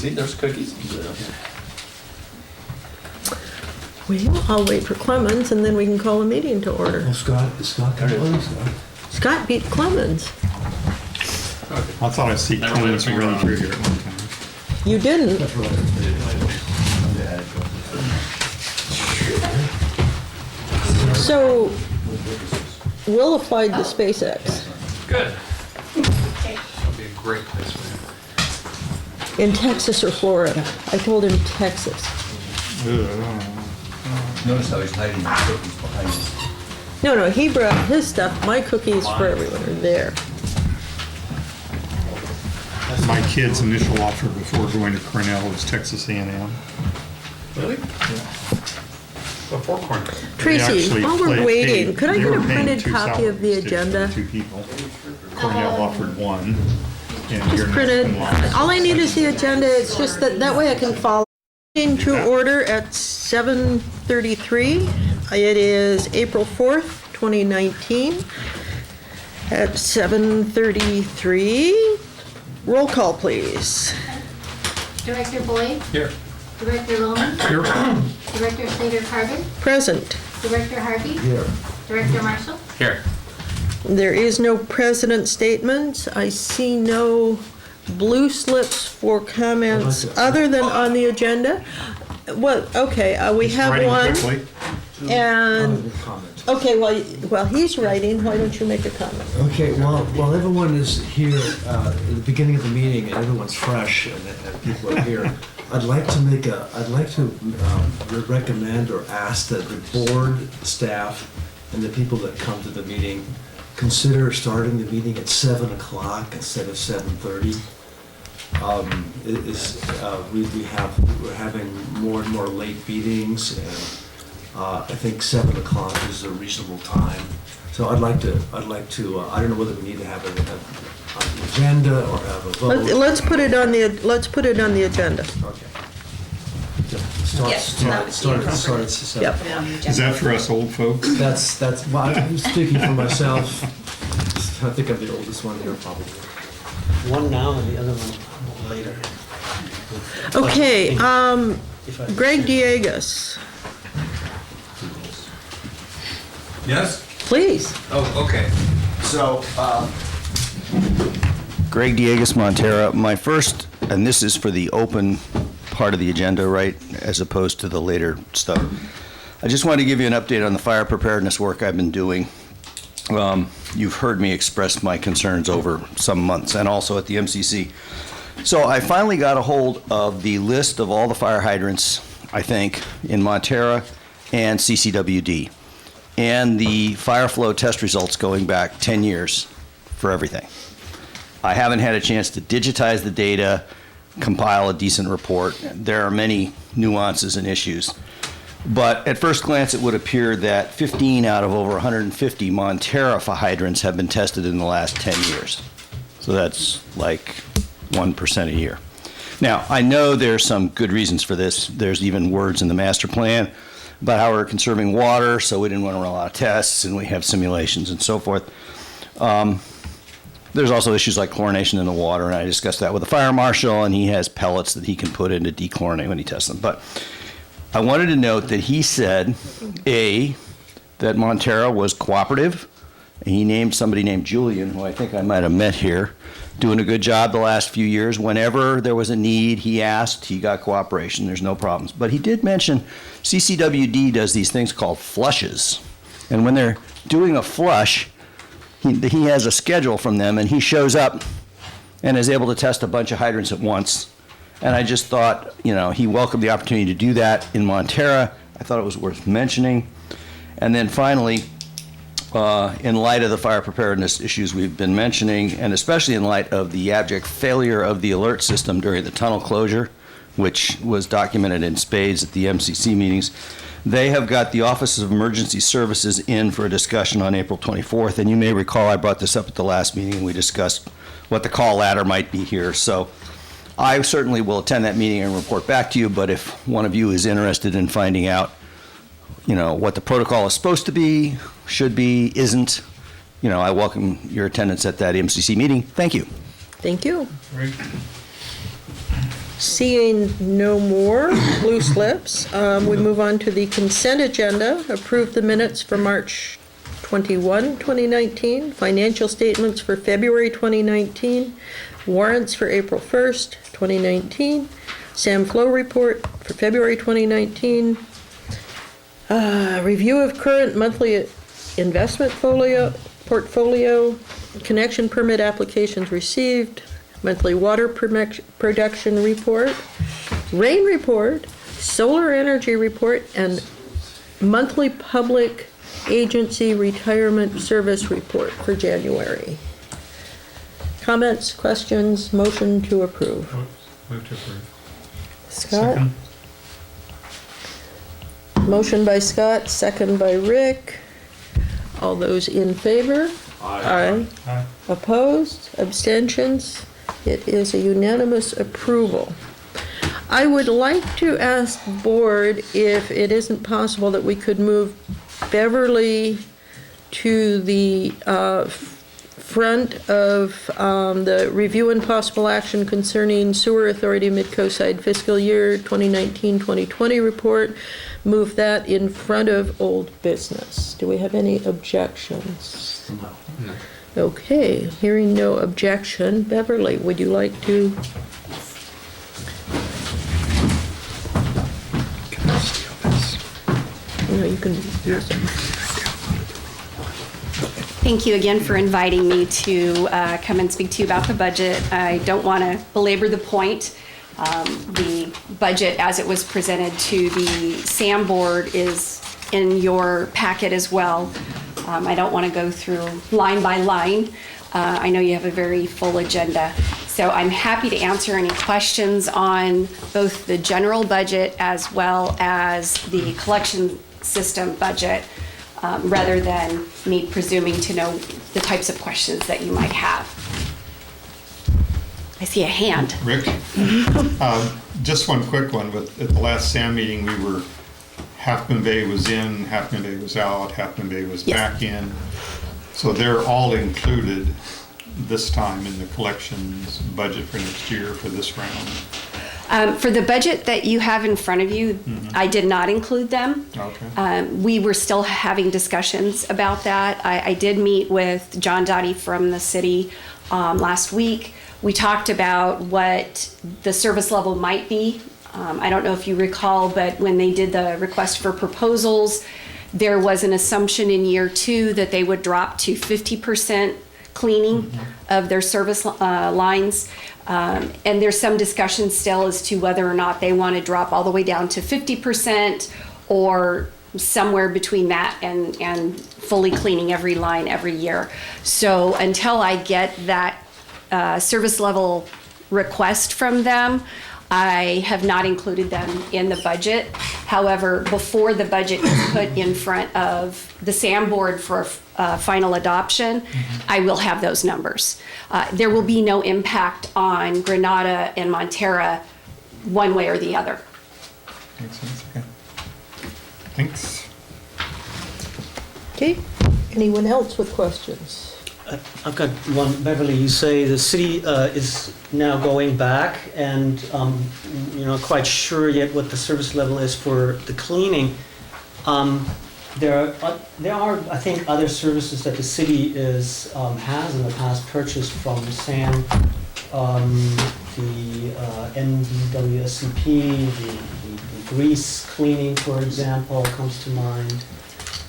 See, there's cookies. Well, I'll wait for Clemens and then we can call a meeting to order. Well, Scott coming? Scott beat Clemens. I thought I see Clemens run through here at one time. You didn't. So, Will applied to SpaceX Good. That'll be a great place for him. in Texas or Florida. I told him Texas. Notice how he's hiding the cookies behind us. No, he brought his stuff. My cookies for everyone are there. My kid's initial offer before going to Cornell was Texas A&M. Really? Before Cornell. Tracy, They while we're actually waiting, paid- could I they get a were paying printed two copy of the salaries to agenda? Two people. Cornell offered one. And Just you're printed. next in line. All I need is the agenda. It's just that way I can follow. To order at 7:33. It is April 4th, 2019. At 7:33. Roll call, please. Director Boyd, Here. Director Loman, Here. Director Slater-Carbon, Present. Director Harvey, Here. Director Marshall. Here. There is no president statement. I see no blue slips for comments other than on the agenda. Well, okay, we have Writing one. quickly. And, okay, well, he's writing. Why don't you make a comment? Okay, while everyone is here at the beginning of the meeting and everyone's fresh and people are here, I'd like to recommend or ask that the board, staff, and the people that come to the meeting consider starting the meeting at 7 o'clock instead of 7:30. We're having more and more late meetings, and I think 7 o'clock is a reasonable time. So I'd like to, I don't know whether we need to have an agenda or have a vote. Let's put it on the agenda. Okay. Start at 7. Yep. Is that for us old folks? That's, well, I'm speaking for myself. I think I'm the oldest one here, probably. One now and the other one later. Okay, If I- Greg Diegas, Yes? please. Oh, okay. So, Greg Diegas, Montara. My first, and this is for the open part of the agenda, right, as opposed to the later stuff. I just wanted to give you an update on the fire preparedness work I've been doing. You've heard me express my concerns over some months, and also at the MCC. So I finally got a hold of the list of all the fire hydrants, I think, in Montara and CCWD, and the fire flow test results going back 10 years for everything. I haven't had a chance to digitize the data, compile a decent report. There are many nuances and issues. But at first glance, it would appear that 15 out of over 150 Montara hydrants have been tested in the last 10 years. So that's like 1% a year. Now, I know there's some good reasons for this. There's even words in the master plan about how we're conserving water, so we didn't want to run a lot of tests, and we have simulations and so forth. There's also issues like chlorination in the water, and I discussed that with the fire marshal, and he has pellets that he can put in to dechlorinate when he tests them. But I wanted to note that he said, A, that Montara was cooperative, and he named somebody named Julian, who I think I might have met here, doing a good job the last few years. Whenever there was a need, he asked, he got cooperation, there's no problems. But he did mention CCWD does these things called flushes. And when they're doing a flush, he has a schedule from them, and he shows up and is able to test a bunch of hydrants at once. And I just thought, he welcomed the opportunity to do that in Montara. I thought it was worth mentioning. And then finally, in light of the fire preparedness issues we've been mentioning, and especially in light of the abject failure of the alert system during the tunnel closure, which was documented in spades at the MCC meetings, they have got the Office of Emergency Services in for a discussion on April 24th. And you may recall I brought this up at the last meeting, and we discussed what the call ladder might be here. So I certainly will attend that meeting and report back to you, but if one of you is interested in finding out, what the protocol is supposed to be, should be, isn't, I welcome your attendance at that MCC meeting. Thank you. Thank you. Right. Seeing no more loose lips, we move on to the consent agenda. Approve the minutes for March 21, 2019, financial statements for February 2019, warrants for April 1st, 2019, SAM Flow report for February 2019, review of current monthly investment portfolio, connection permit applications received, monthly water production report, rain report, solar energy report, and monthly public agency retirement service report for January. Comments, questions, motion to approve. Move to approve. Scott? Motion by Scott, second by Rick. All those in favor? Aye. Aye. Opposed? Abstentions? It is a unanimous approval. I would like to ask the board if it isn't possible that we could move Beverly to the front of the review and possible action concerning Sewer Authority Mid-Coast fiscal year 2019-2020 report. Move that in front of old business. Do we have any objections? No. Okay, hearing no objection. Beverly, would you like to? Can I steal this? No, you can use it. Thank you again for inviting me to come and speak to you about the budget. I don't want to belabor the point. The budget as it was presented to the SAM board is in your packet as well. I don't want to go through line by line. I know you have a very full agenda. So I'm happy to answer any questions on both the general budget as well as the collection system budget, rather than me presuming to know the types of questions that you might have. I see a hand. Rick? Just one quick one. At the last SAM meeting, we were, Half Moon Bay was in, Half Moon Bay was out, Half Moon Bay was Yes. back in. So they're all included this time in the collections budget for next year for this round. For the budget that you have in front of you, I did not include them. Okay. We were still having discussions about that. I did meet with John Dottie from the city last week. We talked about what the service level might be. I don't know if you recall, but when they did the request for proposals, there was an assumption in year 2 that they would drop to 50% cleaning of their service lines. And there's some discussion still as to whether or not they want to drop all the way down to 50% or somewhere between that and fully cleaning every line every year. So until I get that service level request from them, I have not included them in the budget. However, before the budget is put in front of the SAM board for final adoption, I will have those numbers. There will be no impact on Granada and Montara one way or the other. Makes sense, okay. Thanks. Okay, anyone else with questions? I've got one. Beverly, you say the city is now going back and you're not quite sure yet what the service level is for the cleaning. There are, I think, other services that the city has in the past purchased from SAM, the MWSD, the grease cleaning, for example, comes to mind.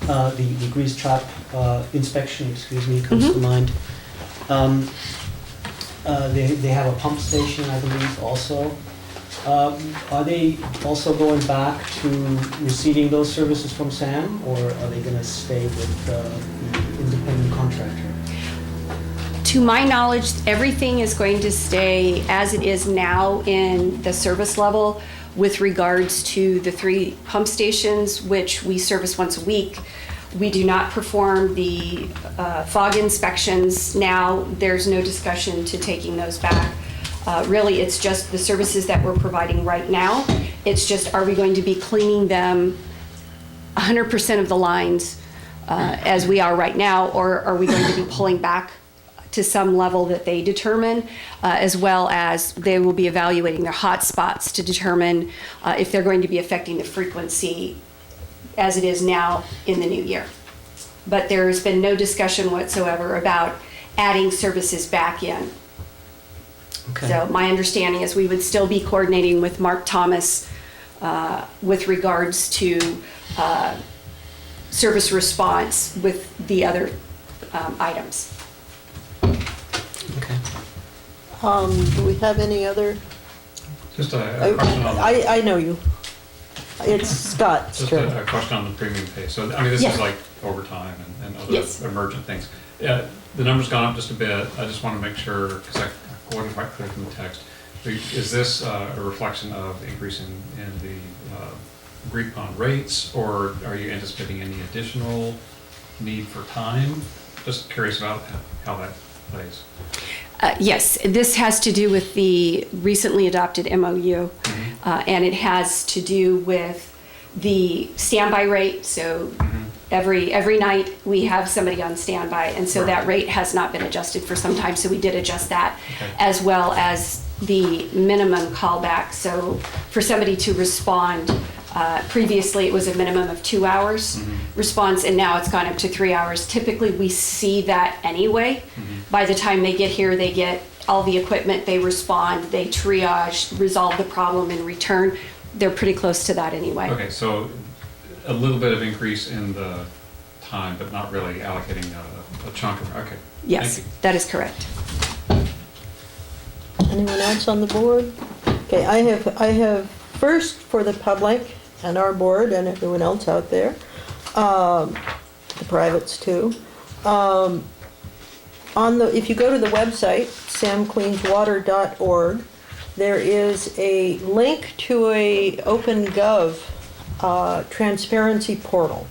The grease trap inspection, comes to mind. They have a pump station, I believe, also. Are they also going back to receiving those services from SAM, or are they going to stay with the independent contractor? To my knowledge, everything is going to stay as it is now in the service level with regards to the 3 pump stations, which we service once a week. We do not perform the fog inspections now. There's no discussion to taking those back. Really, it's just the services that we're providing right now. It's just, are we going to be cleaning them 100% of the lines as we are right now, or are we going to be pulling back to some level that they determine, as well as they will be evaluating their hot spots to determine if they're going to be affecting the frequency as it is now in the new year. But there's been no discussion whatsoever about adding services back in. Okay. So my understanding is we would still be coordinating with Mark Thomas with regards to service response with the other items. Okay. Do we have any other? Just a question on, I know you. It's Scott's just turn. a question on the premium pay. So, I mean, this Yes. is like overtime and other Yes. emergent things. The number's gone up just a bit. I just want to make sure, because I wasn't quite clear from the text. Is this a reflection of increase in the agreed upon rates, or are you anticipating any additional need for time? Just curious about how that plays. Yes, this has to do with the recently adopted MOU, and it has to do with the standby rate. So every night we have somebody on standby, and so that rate has not been adjusted for some time, so we did adjust that, as well as the minimum callback. So for somebody to respond, previously it was a minimum of 2 hours response, and now it's gone up to 3 hours. Typically we see that anyway. By the time they get here, they get all the equipment, they respond, they triage, resolve the problem, and return. They're pretty close to that anyway. Okay, so a little bit of increase in the time, but not really allocating a chunk of, okay. Yes, Thank you. that is correct. Anyone else on the board? Okay, I have first for the public and our board and everyone else out there, the privates too. If you go to the website, samcleanswater.org, there is a link to a OpenGov transparency portal,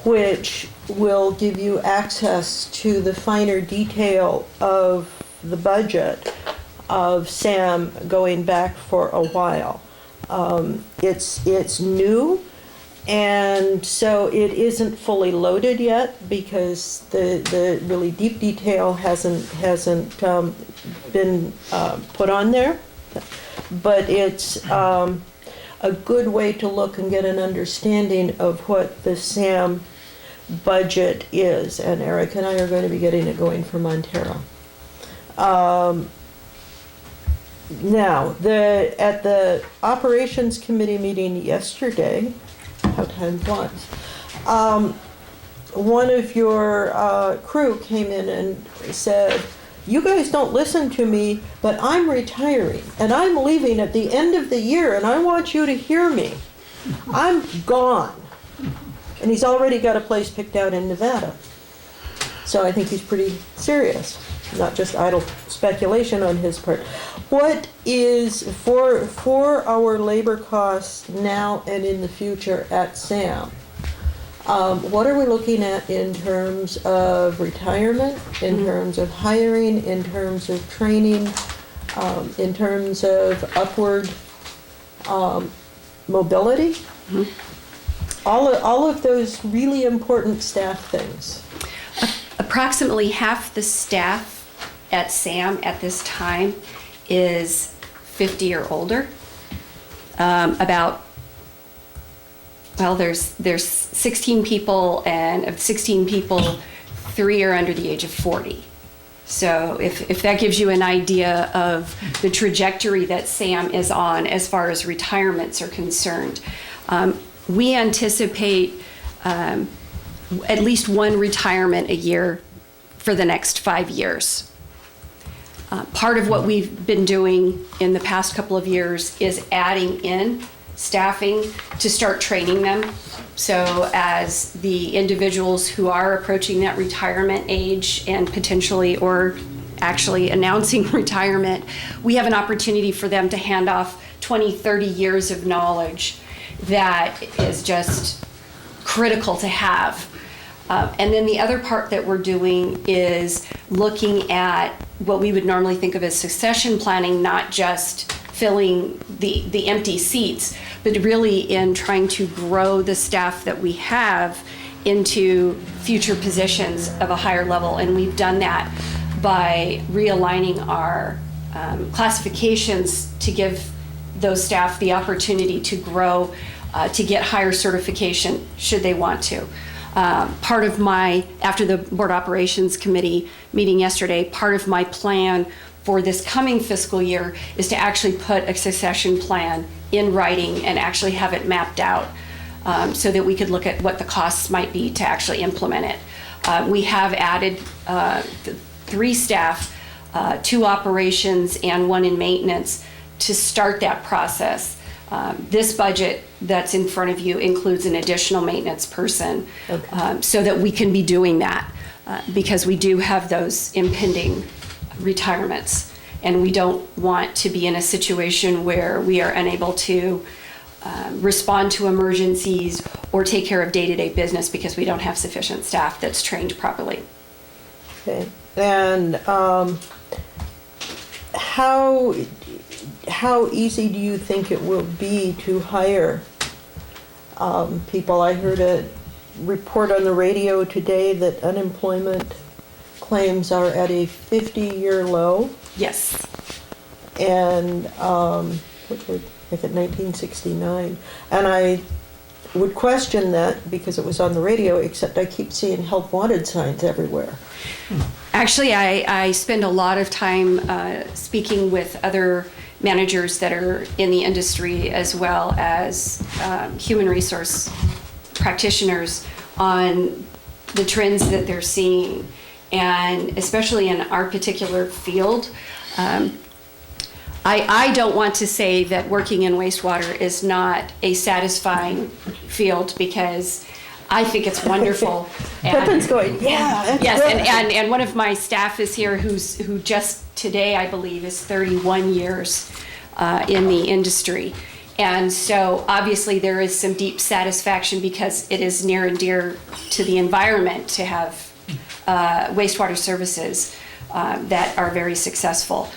which will give you access to the finer detail of the budget of SAM going back for a while. It's new, and so it isn't fully loaded yet because the really deep detail hasn't been put on there. But it's a good way to look and get an understanding of what the SAM budget is. And Eric and I are going to be getting it going for Montara. Now, at the operations committee meeting yesterday, how time flies, one of your crew came in and said, "You guys don't listen to me, but I'm retiring and I'm leaving at the end of the year and I want you to hear me. I'm gone." And he's already got a place picked out in Nevada. So I think he's pretty serious, not just idle speculation on his part. What is, for our labor costs now and in the future at SAM, what are we looking at in terms of retirement, in terms of hiring, in terms of training, in terms of upward mobility? All of those really important staff things. Approximately half the staff at SAM at this time is 50 or older. There's 16 people, and of 16 people, 3 are under the age of 40. So if that gives you an idea of the trajectory that SAM is on as far as retirements are concerned, we anticipate at least one retirement a year for the next 5 years. Part of what we've been doing in the past couple of years is adding in staffing to start training them. So as the individuals who are approaching that retirement age and potentially or actually announcing retirement, we have an opportunity for them to hand off 20, 30 years of knowledge that is just critical to have. And then the other part that we're doing is looking at what we would normally think of as succession planning, not just filling the empty seats, but really in trying to grow the staff that we have into future positions of a higher level. And we've done that by realigning our classifications to give those staff the opportunity to grow, to get higher certification should they want to. Part of my, after the Board Operations Committee meeting yesterday, part of my plan for this coming fiscal year is to actually put a succession plan in writing and actually have it mapped out so that we could look at what the costs might be to actually implement it. We have added 3 staff, 2 operations and 1 in maintenance to start that process. This budget that's in front of you includes an additional maintenance person so that we can be doing that because we do have those impending retirements, and we don't want to be in a situation where we are unable to respond to emergencies or take care of day-to-day business because we don't have sufficient staff that's trained properly. Okay, and how easy do you think it will be to hire people? I heard a report on the radio today that unemployment claims are at a 50-year low. Yes. And like at 1969. And I would question that because it was on the radio, except I keep seeing help wanted signs everywhere. Actually, I spend a lot of time speaking with other managers that are in the industry as well as human resource practitioners on the trends that they're seeing. And especially in our particular field, I don't want to say that working in wastewater is not a satisfying field because I think it's wonderful. Pepin's going, yeah, that's yes, great. and one of my staff is here who just today, I believe, is 31 years in the industry. And so obviously there is some deep satisfaction because it is near and dear to the environment to have wastewater services that are very successful.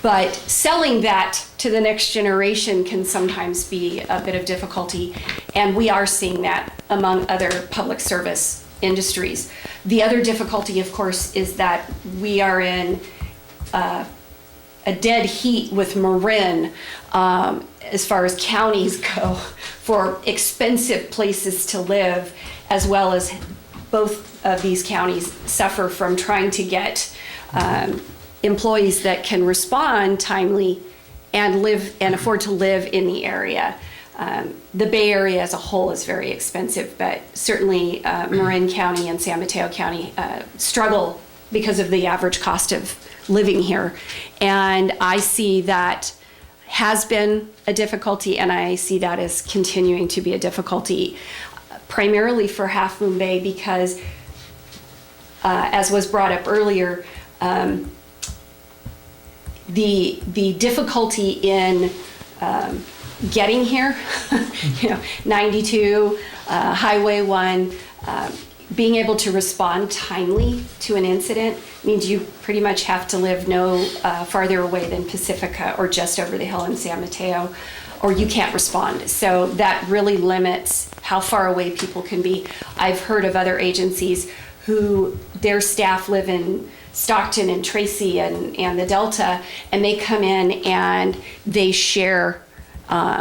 But selling that to the next generation can sometimes be a bit of difficulty, and we are seeing that among other public service industries. The other difficulty, of course, is that we are in a dead heat with Marin as far as counties go for expensive places to live, as well as both of these counties suffer from trying to get employees that can respond timely and live and afford to live in the area. The Bay Area as a whole is very expensive, but certainly Marin County and San Mateo County struggle because of the average cost of living here. And I see that has been a difficulty, and I see that as continuing to be a difficulty, primarily for Half Moon Bay because, as was brought up earlier, the difficulty in getting here, 92, Highway 1, being able to respond timely to an incident means you pretty much have to live no farther away than Pacifica or just over the hill in San Mateo, or you can't respond. So that really limits how far away people can be. I've heard of other agencies who their staff live in Stockton and Tracy and the Delta, and they come in and they share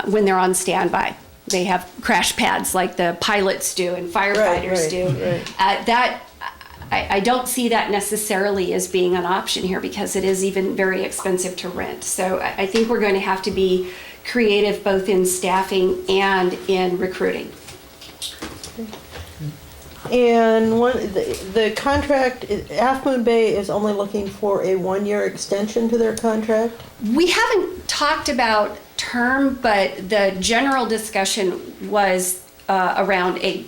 when they're on standby. They have crash pads like the pilots do and firefighters do. Right. I don't see that necessarily as being an option here because it is even very expensive to rent. So I think we're going to have to be creative both in staffing and in recruiting. And the contract, Half Moon Bay is only looking for a 1-year extension to their contract? We haven't talked about term, but the general discussion was around a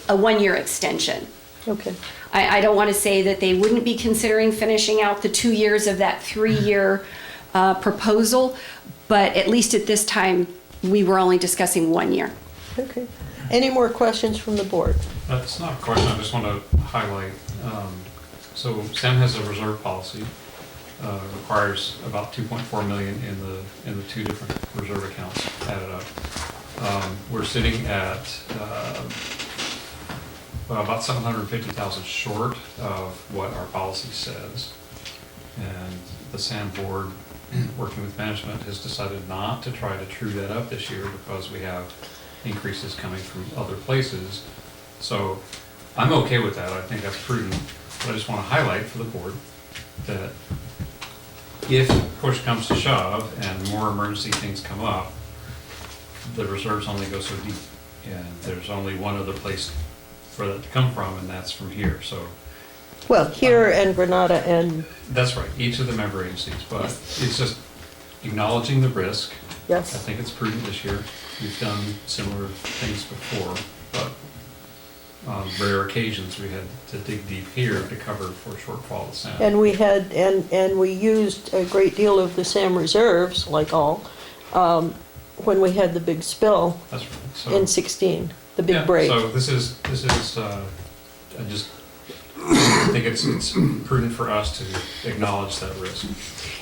1-year extension. Okay. I don't want to say that they wouldn't be considering finishing out the 2 years of that 3-year proposal, but at least at this time, we were only discussing 1 year. Okay. Any more questions from the board? That's not a question, I just want to highlight. So SAM has a reserve policy, requires about 2.4 million in the 2 different reserve accounts added up. We're sitting at about 750,000 short of what our policy says. And the SAM board, working with management, has decided not to try to true that up this year because we have increases coming from other places. So I'm okay with that. I think that's prudent. But I just want to highlight for the board that if push comes to shove and more emergency things come up, the reserves only go so deep. And there's only one other place for that to come from, and that's from here. So Well, here and Granada and, that's right, each of the member agencies, but it's just acknowledging the risk. I yes. think it's prudent this year. We've done similar things before, but on rare occasions, we had to dig deep here to cover for shortfall of SAM. And we had, and we used a great deal of the SAM reserves, like all, when we had the big spill That's right. So, in 16, the yeah, big break. So this is, I just think it's prudent for us to acknowledge that risk.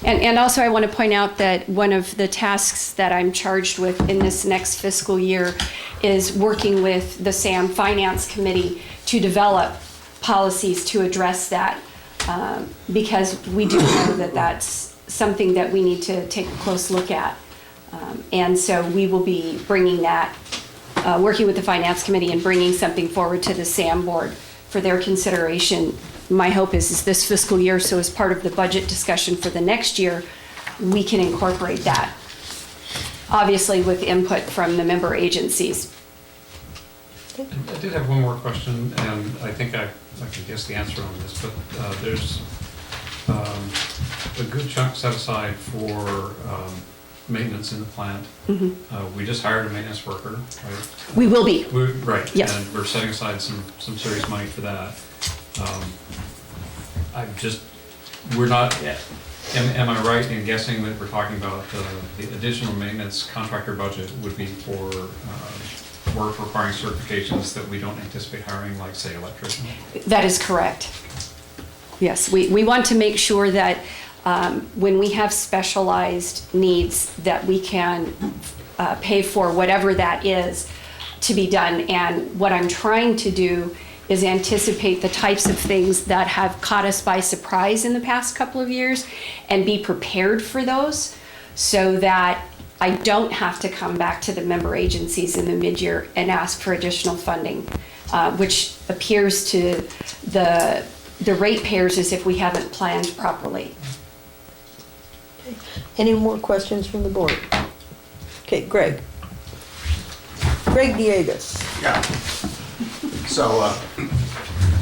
And also, I want to point out that one of the tasks that I'm charged with in this next fiscal year is working with the SAM Finance Committee to develop policies to address that, because we do know that that's something that we need to take a close look at. And so we will be bringing that, working with the Finance Committee and bringing something forward to the SAM Board for their consideration. My hope is this fiscal year, so as part of the budget discussion for the next year, we can incorporate that, obviously with input from the member agencies. I did have one more question, and I think I can guess the answer on this, but there's a good chunk set aside for maintenance in the plant. We just hired a maintenance worker, right? We will be. Right. Yes. And we're setting aside some serious money for that. We're not, am I right in guessing that we're talking about the additional maintenance contractor budget would be for work requiring certifications that we don't anticipate hiring, like, say, electrician? That is correct. Yes, we want to make sure that when we have specialized needs, that we can pay for whatever that is to be done. And what I'm trying to do is anticipate the types of things that have caught us by surprise in the past couple of years and be prepared for those, so that I don't have to come back to the member agencies in the mid-year and ask for additional funding, which appears to the ratepayers as if we haven't planned properly. Any more questions from the board? Okay, Greg. Greg Diegas. Yeah. So,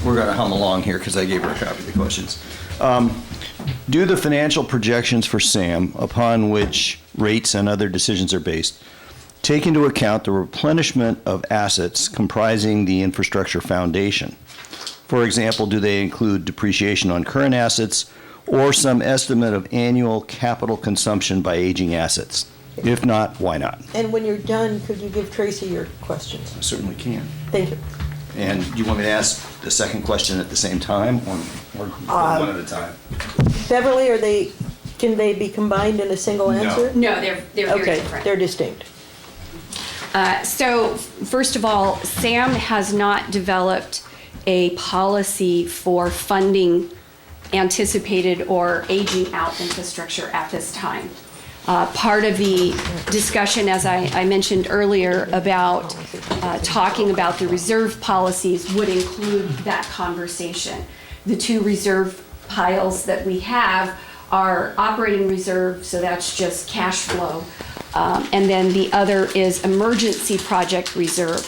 we're gonna hum along here because I gave her a copy of the questions. Do the financial projections for SAM, upon which rates and other decisions are based, take into account the replenishment of assets comprising the infrastructure foundation? For example, do they include depreciation on current assets or some estimate of annual capital consumption by aging assets? If not, why not? And when you're done, could you give Tracy your questions? I certainly can. Thank you. And do you want me to ask the second question at the same time, or one at a time? Beverly, can they be combined in a single answer? No, they're very Okay, different. they're distinct. So, first of all, SAM has not developed a policy for funding anticipated or aging out infrastructure at this time. Part of the discussion, as I mentioned earlier, about talking about the reserve policies would include that conversation. The two reserve piles that we have are operating reserve, so that's just cash flow. And then the other is emergency project reserve.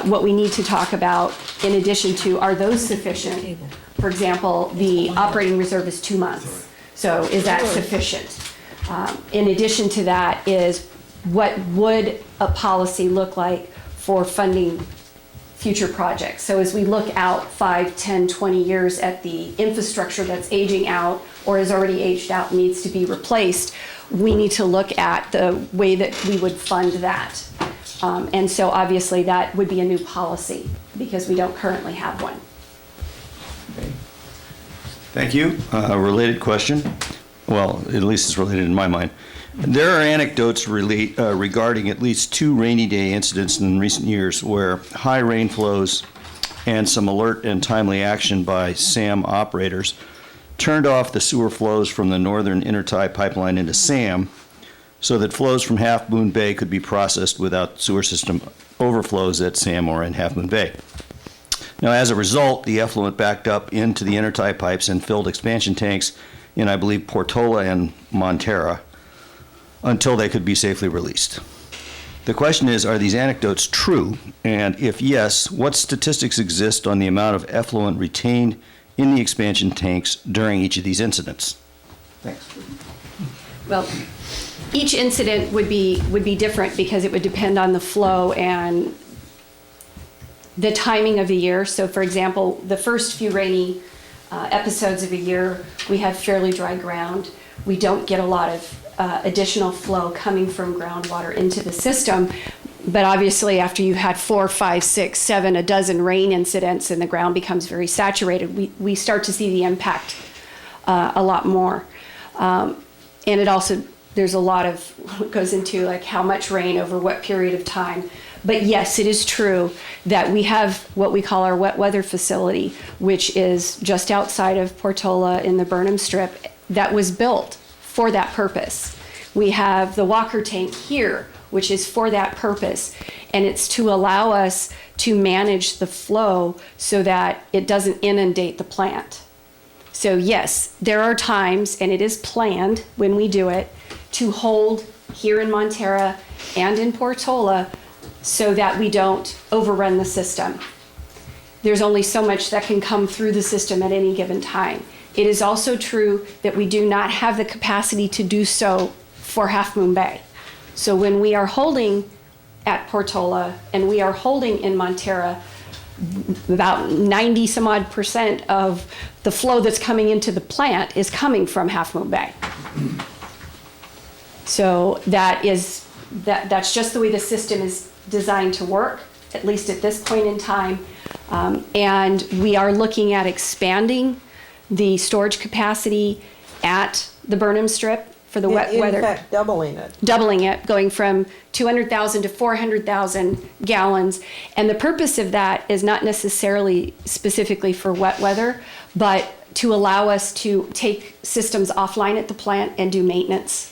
What we need to talk about in addition to, are those sufficient? For example, the operating reserve is 2 months. So is that sufficient? In addition to that is, what would a policy look like for funding future projects? So as we look out 5, 10, 20 years at the infrastructure that's aging out or is already aged out and needs to be replaced, we need to look at the way that we would fund that. And so obviously that would be a new policy because we don't currently have one. Thank you. Related question. Well, at least it's related in my mind. There are anecdotes regarding at least 2 rainy day incidents in recent years where high rain flows and some alert and timely action by SAM operators turned off the sewer flows from the northern intertie pipeline into SAM so that flows from Half Moon Bay could be processed without sewer system overflows at SAM or in Half Moon Bay. Now, as a result, the effluent backed up into the intertie pipes and filled expansion tanks in, I believe, Portola and Montara until they could be safely released. The question is, are these anecdotes true? And if yes, what statistics exist on the amount of effluent retained in the expansion tanks during each of these incidents? Thanks. Well, each incident would be different because it would depend on the flow and the timing of the year. So for example, the first few rainy episodes of a year, we have fairly dry ground. We don't get a lot of additional flow coming from groundwater into the system. But obviously after you had 4, 5, 6, 7, a dozen rain incidents and the ground becomes very saturated, we start to see the impact a lot more. And it also, there's a lot of what goes into like how much rain over what period of time. But yes, it is true that we have what we call our wet weather facility, which is just outside of Portola in the Burnham Strip, that was built for that purpose. We have the Walker tank here, which is for that purpose, and it's to allow us to manage the flow so that it doesn't inundate the plant. So yes, there are times, and it is planned when we do it, to hold here in Montara and in Portola so that we don't overrun the system. There's only so much that can come through the system at any given time. It is also true that we do not have the capacity to do so for Half Moon Bay. So when we are holding at Portola and we are holding in Montara, about 90 some odd % of the flow that's coming into the plant is coming from Half Moon Bay. So that's just the way the system is designed to work, at least at this point in time. And we are looking at expanding the storage capacity at the Burnham Strip for the wet weather. In fact, doubling it. Doubling it, going from 200,000 to 400,000 gallons. And the purpose of that is not necessarily specifically for wet weather, but to allow us to take systems offline at the plant and do maintenance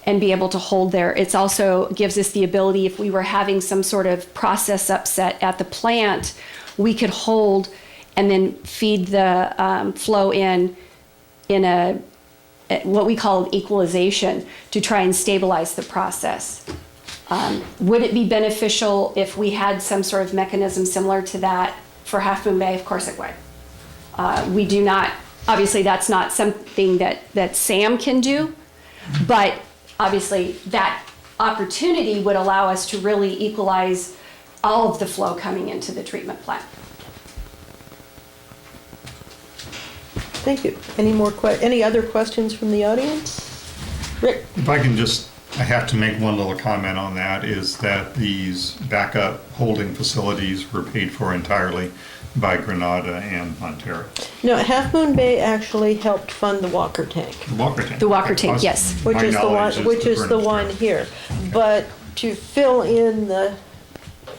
and be able to hold there. It also gives us the ability, if we were having some sort of process upset at the plant, we could hold and then feed the flow in a what we call an equalization to try and stabilize the process. Would it be beneficial if we had some sort of mechanism similar to that for Half Moon Bay? Of course it would. We do not, obviously that's not something that SAM can do, but obviously that opportunity would allow us to really equalize all of the flow coming into the treatment plant. Thank you. Any other questions from the audience? Rick? If I can just, I have to make one little comment on that, is that these backup holding facilities were paid for entirely by Granada and Montara. No, Half Moon Bay actually helped fund the Walker tank, The Walker tank. The Walker tank, yes. which My is the knowledge one, which is the Burnham one Strip. here. But to fill in the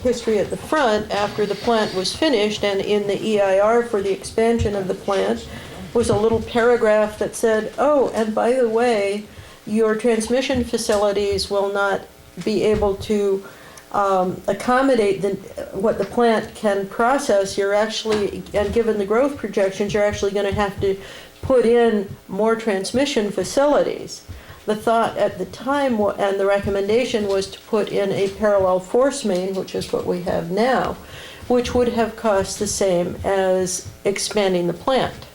history at the front, after the plant was finished and in the EIR for the expansion of the plant, was a little paragraph that said, oh, and by the way, your transmission facilities will not be able to accommodate what the plant can process. You're actually, and given the growth projections, you're actually going to have to put in more transmission facilities. The thought at the time and the recommendation was to put in a parallel force main, which is what we have now, which would have cost the same as expanding the plant.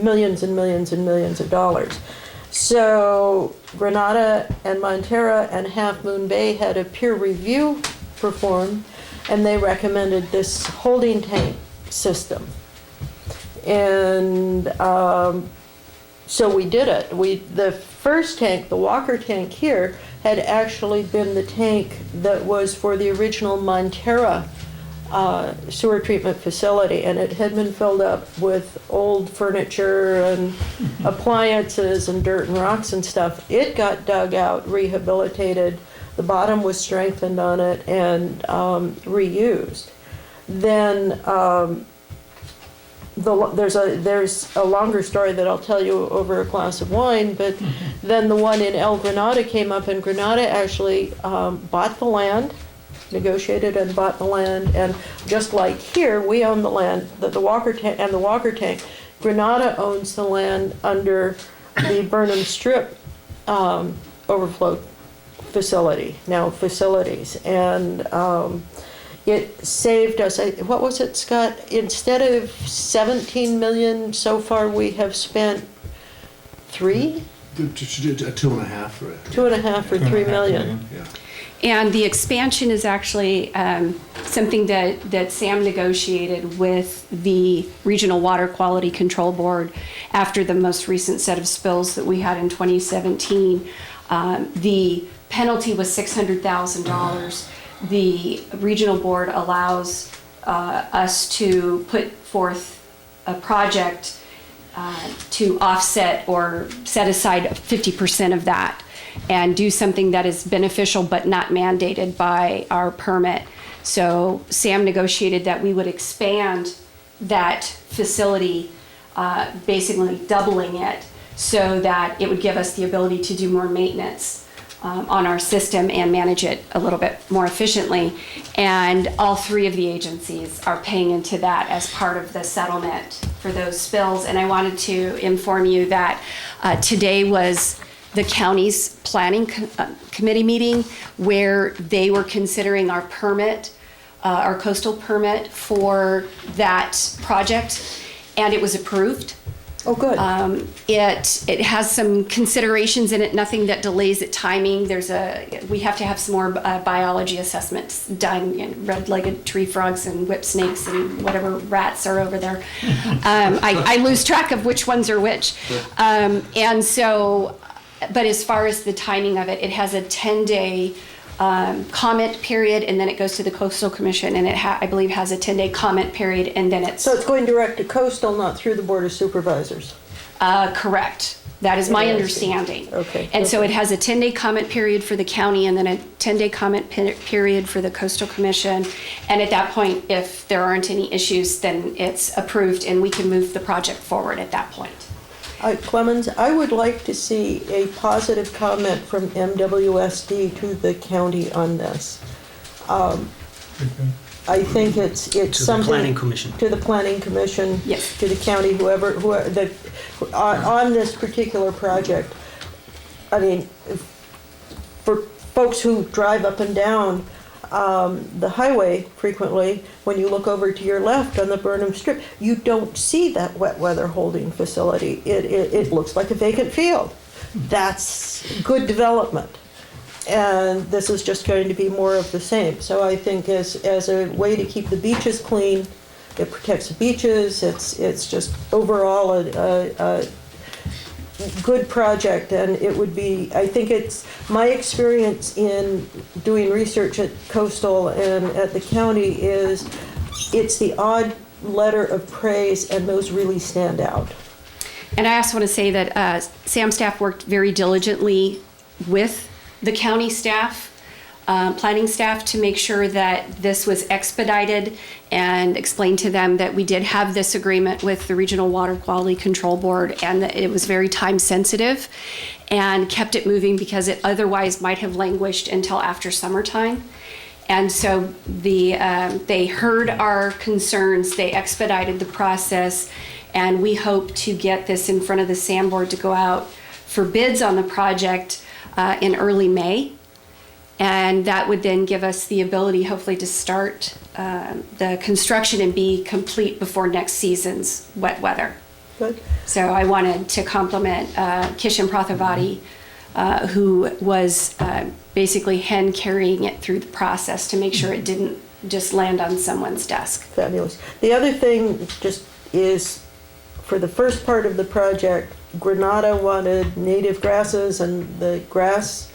Millions and millions and millions of dollars. So Granada and Montara and Half Moon Bay had a peer review performed, and they recommended this holding tank system. And so we did it. The first tank, the Walker tank here, had actually been the tank that was for the original Montara sewer treatment facility, and it had been filled up with old furniture and appliances and dirt and rocks and stuff. It got dug out, rehabilitated, the bottom was strengthened on it, and reused. Then there's a longer story that I'll tell you over a glass of wine, but then the one in El Granada came up, and Granada actually bought the land, negotiated and bought the land, and just like here, we own the land, the water tank. Granada owns the land under the Burnham Strip overflow facility, now facilities, and it saved us, what was it, Scott? Instead of 17 million so far, we have spent 3? 2.5 for it. 2.5 or 3 million. Yeah. And the expansion is actually something that Sam negotiated with the Regional Water Quality Control Board after the most recent set of spills that we had in 2017. The penalty was $600,000. The regional board allows us to put forth a project to offset or set aside 50% of that and do something that is beneficial but not mandated by our permit. So Sam negotiated that we would expand that facility, basically doubling it, so that it would give us the ability to do more maintenance on our system and manage it a little bit more efficiently. And all 3 of the agencies are paying into that as part of the settlement for those spills. And I wanted to inform you that today was the county's planning committee meeting, where they were considering our permit, our coastal permit for that project, and it was approved. Oh, good. It has some considerations in it, nothing that delays it timing. We have to have some more biology assessments done, red-legged tree frogs and whip snakes and whatever rats are over there. I lose track of which ones are which. And so, but as far as the timing of it, it has a 10-day comment period, and then it goes to the Coastal Commission, and I believe has a 10-day comment period, and then it's... So it's going direct to coastal, not through the Board of Supervisors? Correct. That is my understanding. Okay. And so it has a 10-day comment period for the county, and then a 10-day comment period for the Coastal Commission. And at that point, if there aren't any issues, then it's approved, and we can move the project forward at that point. Clemens, I would like to see a positive comment from MWSD to the county on this. I think it's To something. the Planning Commission. To the Planning Commission. Yes. To the county, whoever on this particular project. I mean, for folks who drive up and down the highway frequently, when you look over to your left on the Burnham Strip, you don't see that wet weather holding facility. It looks like a vacant field. That's good development. And this is just going to be more of the same. So I think as a way to keep the beaches clean, it protects the beaches. It's just overall a good project, and it would be, I think it's my experience in doing research at Coastal and at the county is it's the odd letter of praise, and those really stand out. And I also want to say that SAM staff worked very diligently with the county staff, planning staff, to make sure that this was expedited, and explained to them that we did have this agreement with the Regional Water Quality Control Board, and that it was very time sensitive, and kept it moving because it otherwise might have languished until after summertime. And so they heard our concerns, they expedited the process, and we hope to get this in front of the SAM board to go out for bids on the project in early May. And that would then give us the ability, hopefully, to start the construction and be complete before next season's wet weather. Good. So I wanted to compliment Kishan Prathavati, who was basically hand carrying it through the process to make sure it didn't just land on someone's desk. Fabulous. The other thing just is, for the first part of the project, Granada wanted native grasses, and the grass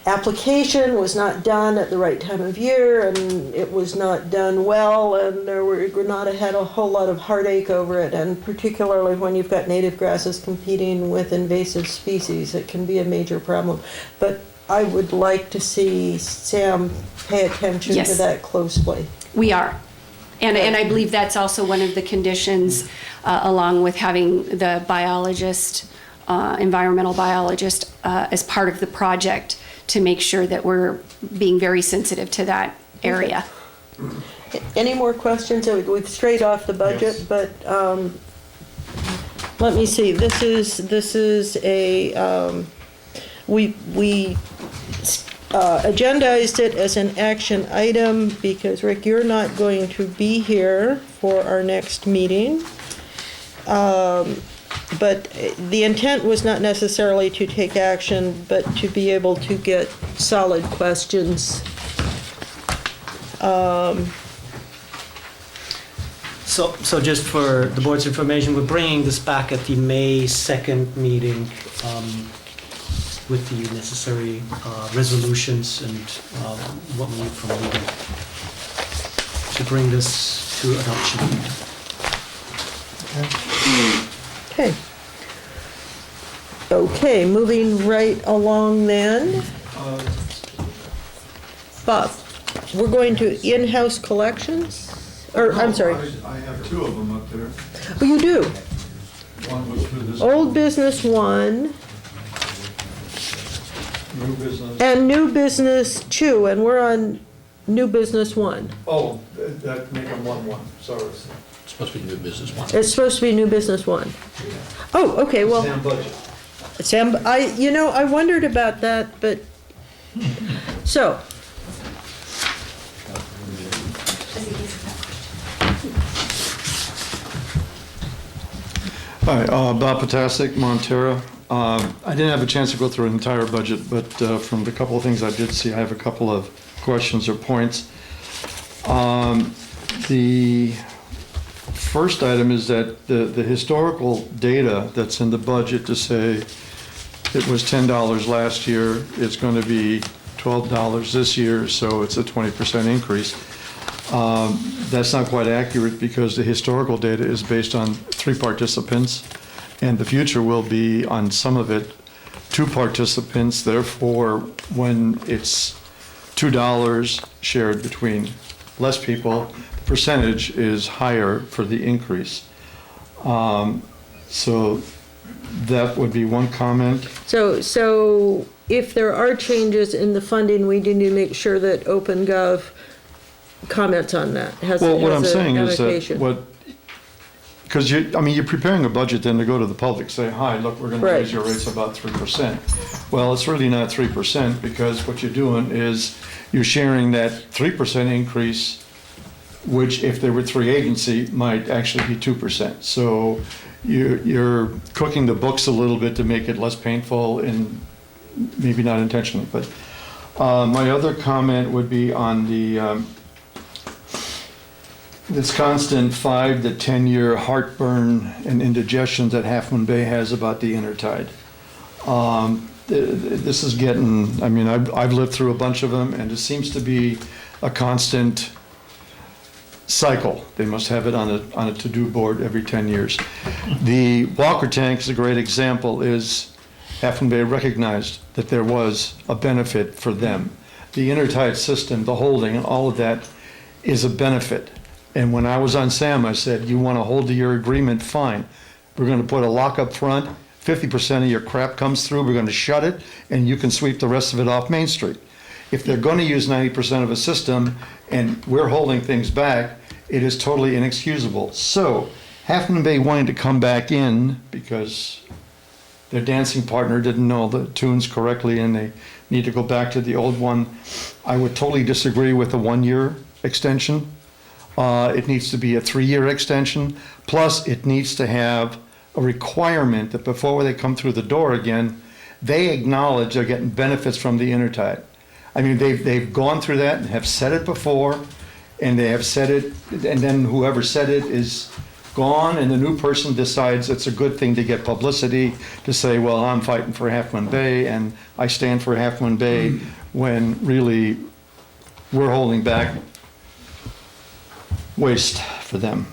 application was not done at the right time of year, and it was not done well, and Granada had a whole lot of heartache over it, and particularly when you've got native grasses competing with invasive species, it can be a major problem. But I would like to see Sam pay attention to Yes. that closely. We are. And I believe that's also one of the conditions, along with having the biologist, environmental biologist, as part of the project, to make sure that we're being very sensitive to that area. Any more questions? We've strayed off the budget, but let me see. This is a, we agendized it as an action item because, Rick, you're not going to be here for our next meeting. But the intent was not necessarily to take action, but to be able to get solid questions. So just for the board's information, we're bringing this back at the May 2nd meeting with the necessary resolutions and what we need from legal to bring this to adoption. Okay. Okay, moving right along then. Bob, we're going to in-house collections? Or, I'm sorry. I have two of them up there. Oh, you do? One was for this. Old business one New business. and new business two, and we're on new business one. Oh, that make them one, sorry. It's supposed to be new business one. It's supposed to be new business one. Oh, okay, well, Sam budget. Sam, I wondered about that, but, so, Hi, Bob Potasic, Montara. I didn't have a chance to go through an entire budget, but from the couple of things I did see, I have a couple of questions or points. The first item is that the historical data that's in the budget to say it was $10 last year, it's going to be $12 this year, so it's a 20% increase. That's not quite accurate because the historical data is based on 3 participants, and the future will be on some of it 2 participants. Therefore, when it's $2 shared between less people, the percentage is higher for the increase. So that would be one comment. so if there are changes in the funding, we need to make sure that OpenGov comments on that. Well, what I'm has a saying is annotation. that because you're preparing a budget then to go to the public, say, hi, look, we're going to Right. raise your rates about 3%. Well, it's really not 3% because what you're doing is you're sharing that 3% increase, which if there were 3 agency might actually be 2%. So you're cooking the books a little bit to make it less painful and maybe not intentionally. But my other comment would be on the this constant 5 to 10 year heartburn and indigestion that Half Moon Bay has about the intertide. This is getting, I've lived through a bunch of them, and it seems to be a constant cycle. They must have it on a to-do board every 10 years. The Walker tank is a great example. Is Half Moon Bay recognized that there was a benefit for them. The intertide system, the holding, and all of that is a benefit. And when I was on SAM, I said, you want to hold to your agreement, fine. We're going to put a lock up front, 50% of your crap comes through, we're going to shut it, and you can sweep the rest of it off Main Street. If they're going to use 90% of a system and we're holding things back, it is totally inexcusable. So, Half Moon Bay wanting to come back in because their dancing partner didn't know the tunes correctly and they need to go back to the old one, I would totally disagree with a 1-year extension. It needs to be a 3-year extension, plus it needs to have a requirement that before they come through the door again, they acknowledge they're getting benefits from the intertide. They've gone through that and have said it before, and they have said it, and then whoever said it is gone, and the new person decides it's a good thing to get publicity, to say, well, I'm fighting for Half Moon Bay, and I stand for Half Moon Bay, when really we're holding back waste for them.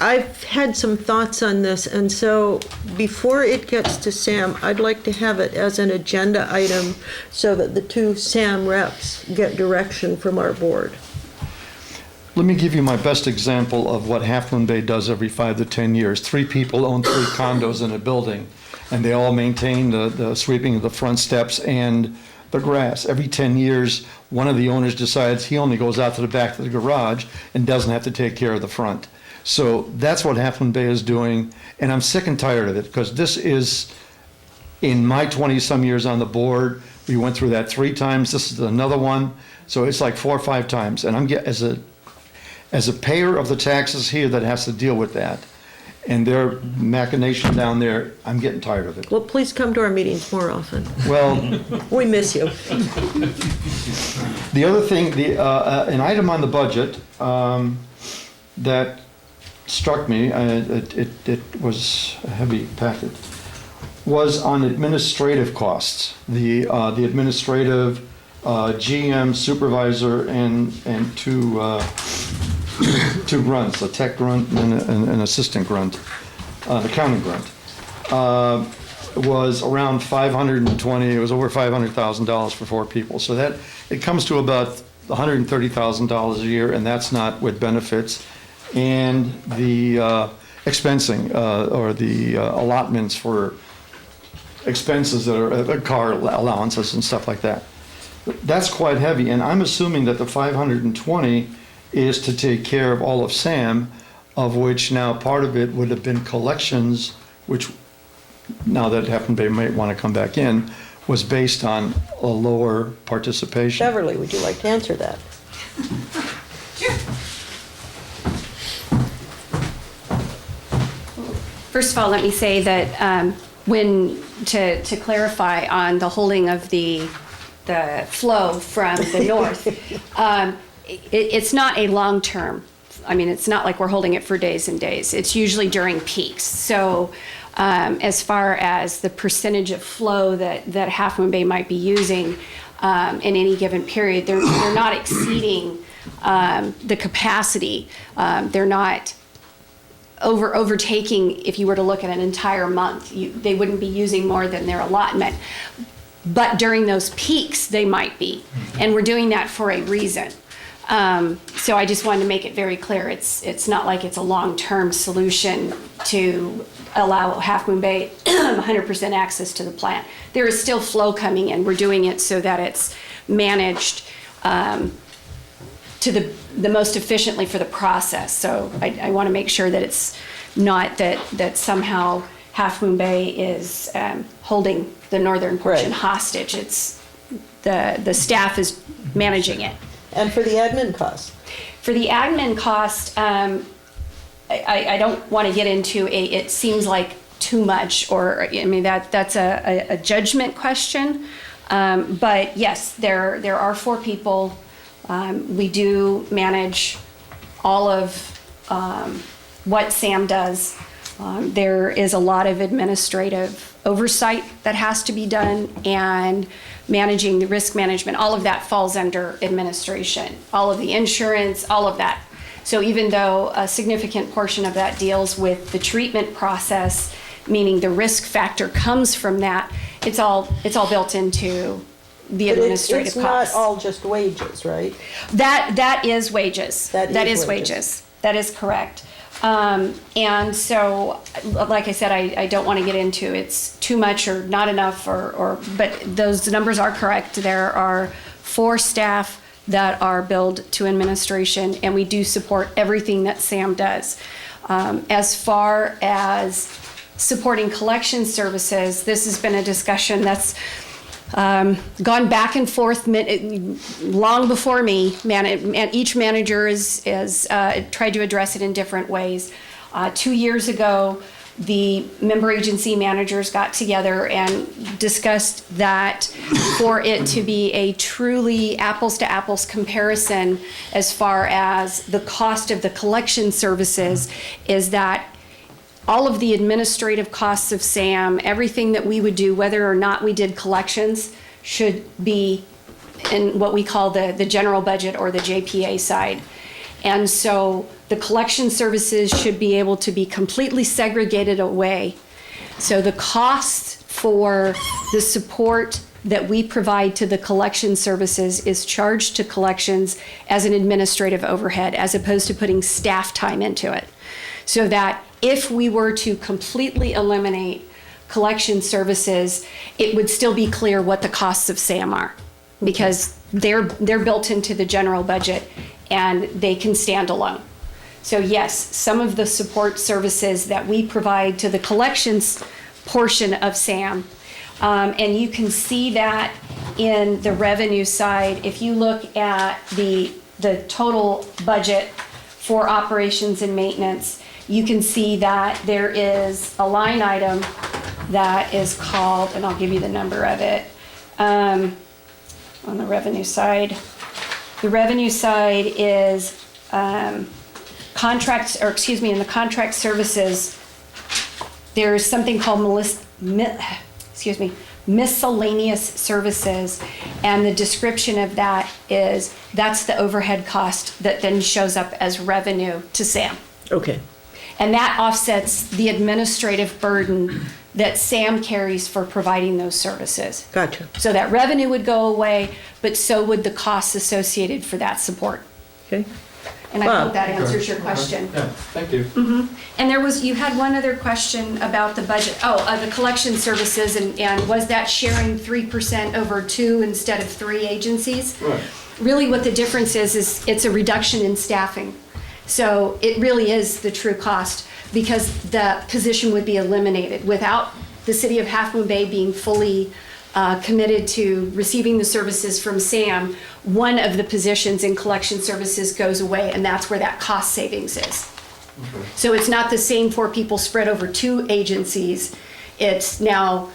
I've had some thoughts on this, and so before it gets to Sam, I'd like to have it as an agenda item so that the two Sam reps get direction from our board. Let me give you my best example of what Half Moon Bay does every 5 to 10 years. 3 people own 3 condos in a building, and they all maintain the sweeping of the front steps and the grass. Every 10 years, one of the owners decides he only goes out to the back of the garage and doesn't have to take care of the front. So that's what Half Moon Bay is doing, and I'm sick and tired of it, because this is, in my 20-some years on the board, we went through that 3 times. This is another one, so it's like 4 or 5 times, and I'm as a payer of the taxes here that has to deal with that, and their machination down there, I'm getting tired of it. Well, please come to our meetings more often. Well, We miss you. the other thing, an item on the budget that struck me, it was a heavy packet, was on administrative costs. The administrative GM supervisor and 2 grunts, a tech grunt and an assistant grunt, an accounting grunt, was around 520. It was over $500,000 for 4 people. So that it comes to about $130,000 a year, and that's not with benefits and the expensing or the allotments for expenses that are car allowances and stuff like that. That's quite heavy, and I'm assuming that the 520 is to take care of all of SAM, of which now part of it would have been collections, which now that Half Moon Bay might want to come back in, was based on a lower participation. Beverly, would you like to answer that? First of all, let me say that to clarify on the holding of the flow from the north, it's not a long term. I mean, it's not like we're holding it for days and days. It's usually during peaks. So as far as the percentage of flow that Half Moon Bay might be using in any given period, they're not exceeding the capacity. They're not overtaking. If you were to look at an entire month, they wouldn't be using more than their allotment. But during those peaks, they might be. And we're doing that for a reason. So I just wanted to make it very clear. It's not like it's a long-term solution to allow Half Moon Bay 100% access to the plant. There is still flow coming in. We're doing it so that it's managed to the most efficiently for the process. So I want to make sure that it's not that somehow Half Moon Bay is holding the northern portion hostage. It's the staff is managing it. And for the admin costs? For the admin cost, I don't want to get into it seems like too much, or I mean that's a judgment question. But yes, there are 4 people. We do manage all of what Sam does. There is a lot of administrative oversight that has to be done, and managing the risk management, all of that falls under administration, all of the insurance, all of that. So even though a significant portion of that deals with the treatment process, meaning the risk factor comes from that, it's all built into the administrative costs. It's not all just wages, right? That is wages. That is wages. That is correct. And so, like I said, I don't want to get into it's too much or not enough, but those numbers are correct. There are 4 staff that are billed to administration, and we do support everything that Sam does. As far as supporting collection services, this has been a discussion that's gone back and forth long before me. Each manager has tried to address it in different ways. 2 years ago, the member agency managers got together and discussed that for it to be a truly apples to apples comparison as far as the cost of the collection services, is that all of the administrative costs of SAM, everything that we would do, whether or not we did collections, should be in what we call the general budget or the JPA side. And so the collection services should be able to be completely segregated away. So the cost for the support that we provide to the collection services is charged to collections as an administrative overhead, as opposed to putting staff time into it. So that if we were to completely eliminate collection services, it would still be clear what the costs of SAM are, because they're built into the general budget and they can stand alone. So yes, some of the support services that we provide to the collections portion of SAM, and you can see that in the revenue side. If you look at the total budget for operations and maintenance, you can see that there is a line item that is called, and I'll give you the number of it, on the revenue side. The revenue side is in the contract services, there's something called miscellaneous services, and the description of that is, that's the overhead cost that then shows up as revenue to SAM. Okay. And that offsets the administrative burden that SAM carries for providing those services. Gotcha. So that revenue would go away, but so would the costs associated for that support. Okay. And I hope that answers your question. Yeah, thank you. And you had one other question about the budget. The collection services, and was that sharing 3% over 2 instead of 3 agencies? Right. Really what the difference is it's a reduction in staffing. So it really is the true cost, because the position would be eliminated. Without the city of Half Moon Bay being fully committed to receiving the services from SAM, one of the positions in collection services goes away, and that's where that cost savings is. Okay. So it's not the same 4 people spread over 2 agencies. It's now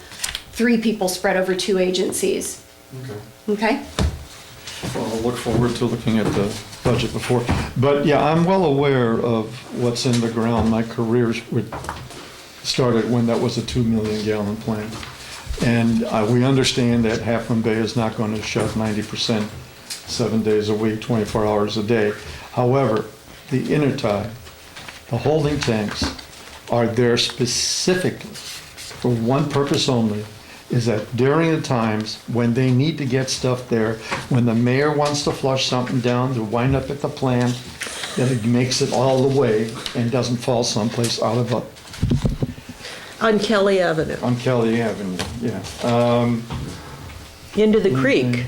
3 people spread over 2 agencies. Okay? Well, I'll look forward to looking at the budget before. But yeah, I'm well aware of what's in the ground. My career started when that was a 2 million gallon plant. And we understand that Half Moon Bay is not going to shut 90% 7 days a week, 24 hours a day. However, the intertie, the holding tanks are there specifically for one purpose only, is that during the times when they need to get stuff there, when the mayor wants to flush something down to wind up at the plant, that it makes it all the way and doesn't fall someplace out of On Kelly Avenue, on Kelly Avenue, yeah. into the creek.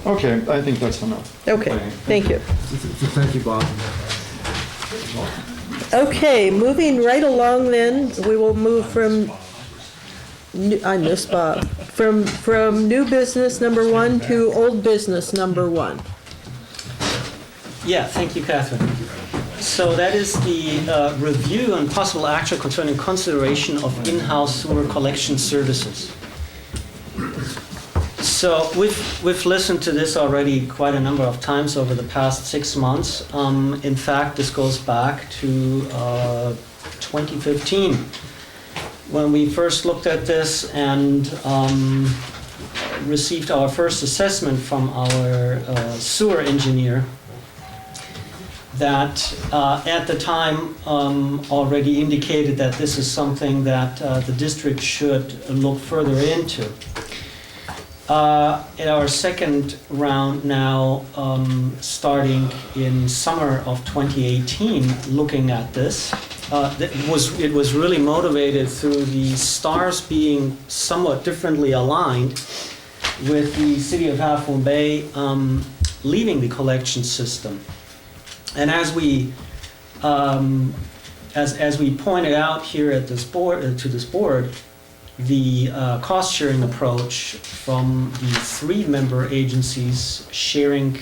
Okay, I think that's enough. Okay, thank you. Thank you, Bob. Okay, moving right along then, we will move from, I missed Bob, from new business number 1 to old business number 1. Yeah, thank you, Catherine. So that is the review and possible action concerning consideration of in-house sewer collection services. So we've listened to this already quite a number of times over the past 6 months. In fact, this goes back to 2015 when we first looked at this and received our first assessment from our sewer engineer that at the time already indicated that this is something that the district should look further into. In our second round now, starting in summer of 2018, looking at this, it was really motivated through the stars being somewhat differently aligned with the city of Half Moon Bay leaving the collection system. And as we pointed out here at this board, the cost-sharing approach from the 3 member agencies sharing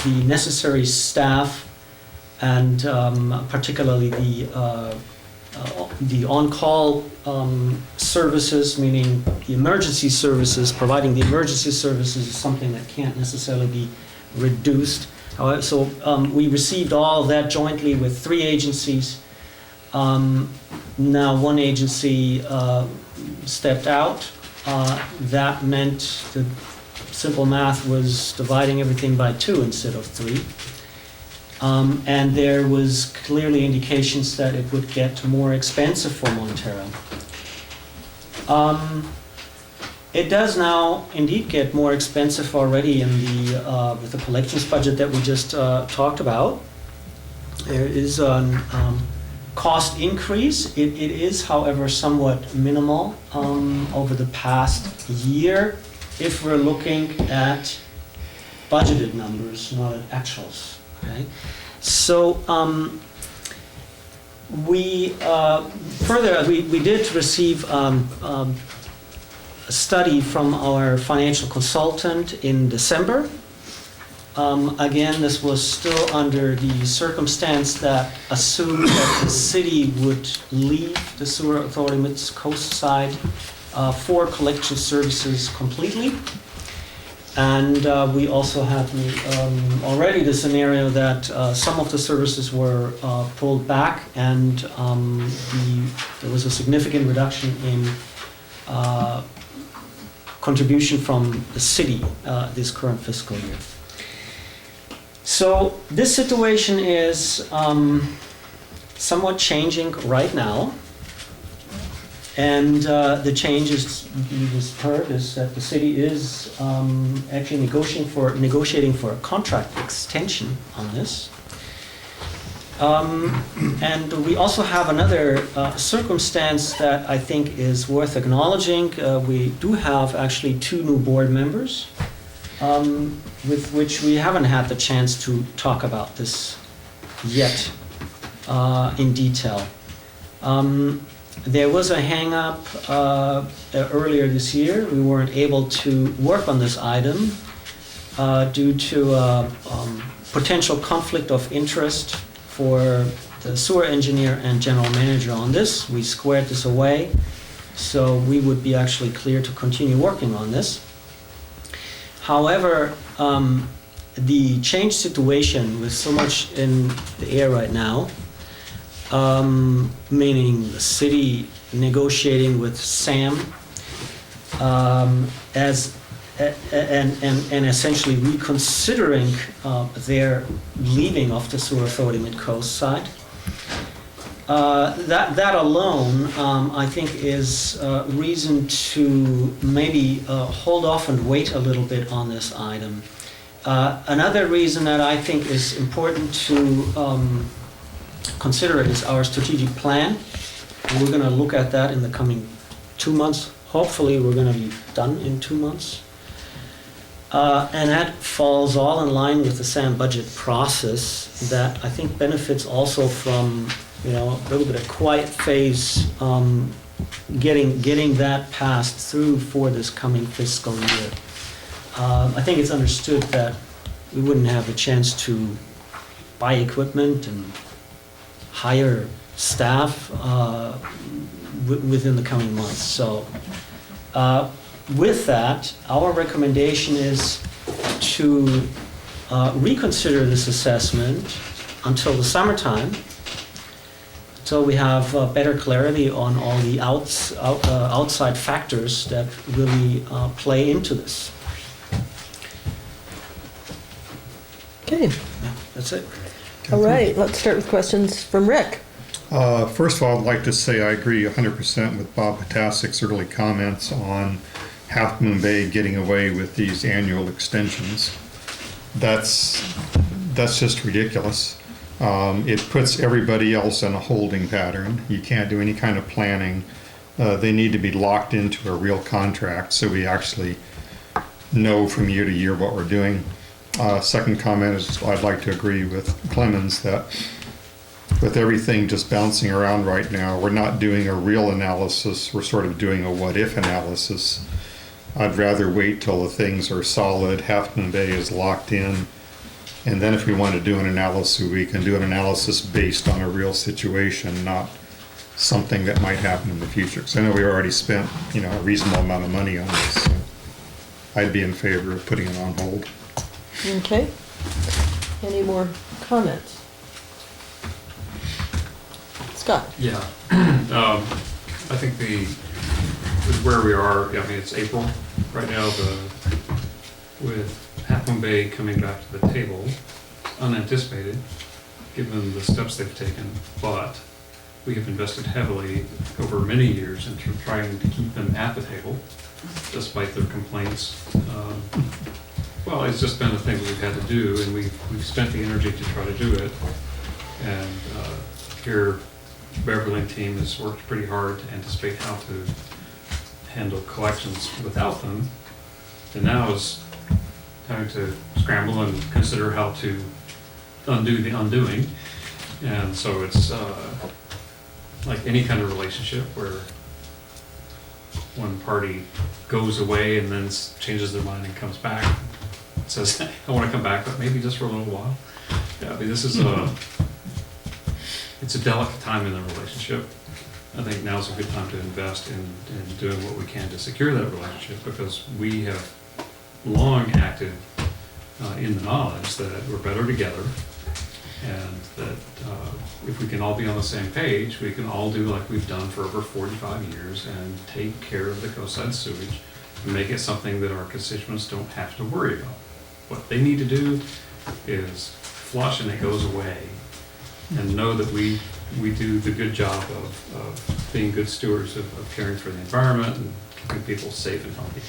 the necessary staff and particularly the on-call services, meaning the emergency services, providing the emergency services is something that can't necessarily be reduced. So we received all of that jointly with 3 agencies. Now 1 agency stepped out. That meant the simple math was dividing everything by 2 instead of 3. And there was clearly indications that it would get more expensive for Montara. It does now indeed get more expensive already in the with the collections budget that we just talked about. There is a cost increase. It is, however, somewhat minimal over the past year if we're looking at budgeted numbers, not at actuals. Okay, so we did receive a study from our financial consultant in December. Again, this was still under the circumstance that assumed that the city would leave the sewer authority Mid-Coast side for collection services completely. And we also had already the scenario that some of the services were pulled back, and there was a significant reduction in contribution from the city this current fiscal year. So this situation is somewhat changing right now. And the changes you just heard is that the city is actually negotiating for a contract extension on this. And we also have another circumstance that I think is worth acknowledging. We do have actually 2 new board members with which we haven't had the chance to talk about this yet in detail. There was a hang-up earlier this year. We weren't able to work on this item due to potential conflict of interest for the sewer engineer and general manager on this. We squared this away, so we would be actually clear to continue working on this. However, the changed situation with so much in the air right now, meaning the city negotiating with SAM and essentially reconsidering their leaving of the sewer authority Mid-Coast side. That alone, I think, is reason to maybe hold off and wait a little bit on this item. Another reason that I think is important to consider is our strategic plan. We're going to look at that in the coming 2 months. Hopefully we're going to be done in 2 months. And that falls all in line with the SAM budget process that I think benefits also from, a little bit of quiet phase, getting that passed through for this coming fiscal year. I think it's understood that we wouldn't have a chance to buy equipment and hire staff within the coming months. So with that, our recommendation is to reconsider this assessment until the summertime, until we have better clarity on all the outside factors that really play into this. Okay, Yeah, that's it. all right, let's start with questions from Rick. First of all, I'd like to say I agree 100% with Bob Potasik's early comments on Half Moon Bay getting away with these annual extensions. That's just ridiculous. It puts everybody else in a holding pattern. You can't do any kind of planning. They need to be locked into a real contract so we actually know from year to year what we're doing. Second comment is I'd like to agree with Clemens that with everything just bouncing around right now, we're not doing a real analysis. We're sort of doing a what-if analysis. I'd rather wait till the things are solid, Half Moon Bay is locked in, and then if we want to do an analysis, we can do an analysis based on a real situation, not something that might happen in the future. Because I know we already spent, a reasonable amount of money on this. So I'd be in favor of putting it on hold. Okay, any more comments? Scott? Yeah. I think with where we are, it's April right now, with Half Moon Bay coming back to the table, unanticipated, given the steps they've taken, but we have invested heavily over many years in trying to keep them at the table, despite their complaints. Well, it's just been a thing that we've had to do, and we've spent the energy to try to do it. And here, Beverly and team has worked pretty hard to anticipate how to handle collections without them. And now is having to scramble and consider how to undo the undoing. And so it's like any kind of relationship where one party goes away and then changes their mind and comes back, says, I want to come back, but maybe just for a little while. Yeah, I mean, this is it's a delicate time in the relationship. I think now's a good time to invest in doing what we can to secure that relationship, because we have long acted in the knowledge that we're better together, and that if we can all be on the same page, we can all do like we've done for over 45 years and take care of the coastside sewage and make it something that our constituents don't have to worry about. What they need to do is flush and it goes away, and know that we do the good job of being good stewards of caring for the environment and keeping people safe and healthy.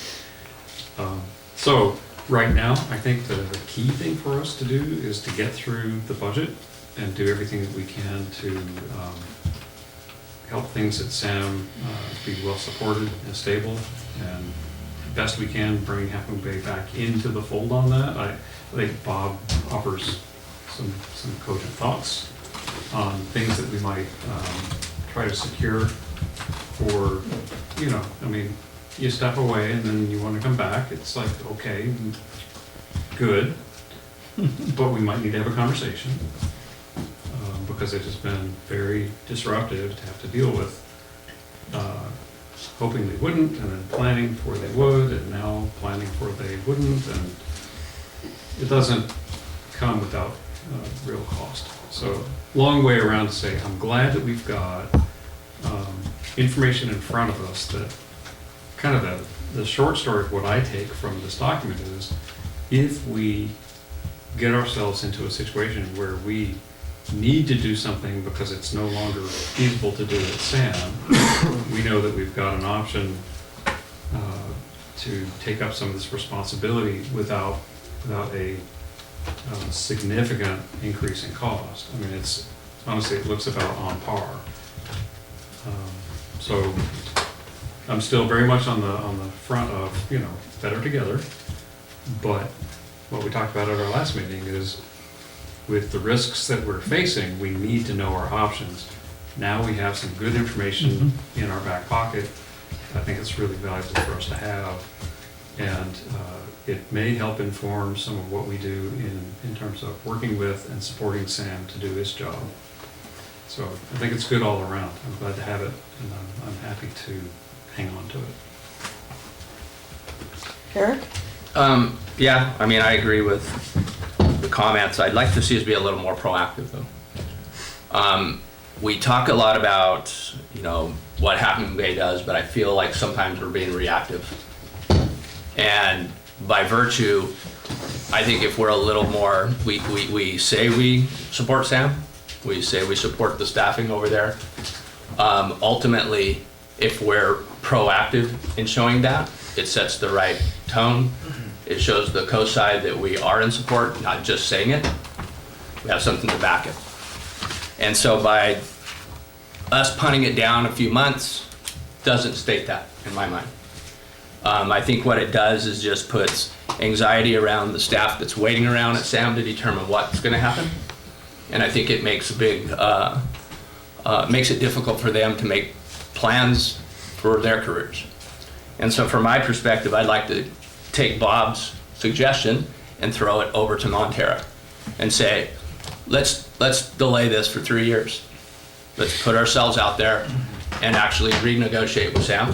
So right now, I think the key thing for us to do is to get through the budget and do everything that we can to help things at SAM be well supported and stable, and best we can bring Half Moon Bay back into the fold on that. I think Bob offers some cogent thoughts on things that we might try to secure for, I mean, you step away and then you want to come back. It's like, okay, good, but we might need to have a conversation because it has been very disruptive to have to deal with. Hoping they wouldn't, and then planning for they would, and now planning for they wouldn't, and it doesn't come without real cost. So, long way around to say, I'm glad that we've got information in front of us that kind of the short story of what I take from this document is, if we get ourselves into a situation where we need to do something because it's no longer feasible to do it at SAM, we know that we've got an option to take up some of this responsibility without a significant increase in cost. I mean, it's honestly, it looks about on par. So I'm still very much on the front of, better together, but what we talked about at our last meeting is, with the risks that we're facing, we need to know our options. Now we have some good information in our back pocket. I think it's really valuable for us to have, and it may help inform some of what we do in terms of working with and supporting Sam to do his job. So I think it's good all around. I'm glad to have it, and I'm happy to hang on to it. Eric? Yeah, I mean, I agree with the comments. I'd like to see us be a little more proactive, though. We talk a lot about, what Half Moon Bay does, but I feel like sometimes we're being reactive. And by virtue, I think if we're a little more, we say we support SAM, we say we support the staffing over there. Ultimately, if we're proactive in showing that, it sets the right tone. It shows the coast side that we are in support, not just saying it. We have something to back it. And so by us punting it down a few months, doesn't state that in my mind. I think what it does is just puts anxiety around the staff that's waiting around at SAM to determine what's going to happen. And I think it makes makes it difficult for them to make plans for their careers. And so from my perspective, I'd like to take Bob's suggestion and throw it over to Montara and say, let's delay this for 3 years. Let's put ourselves out there and actually renegotiate with Sam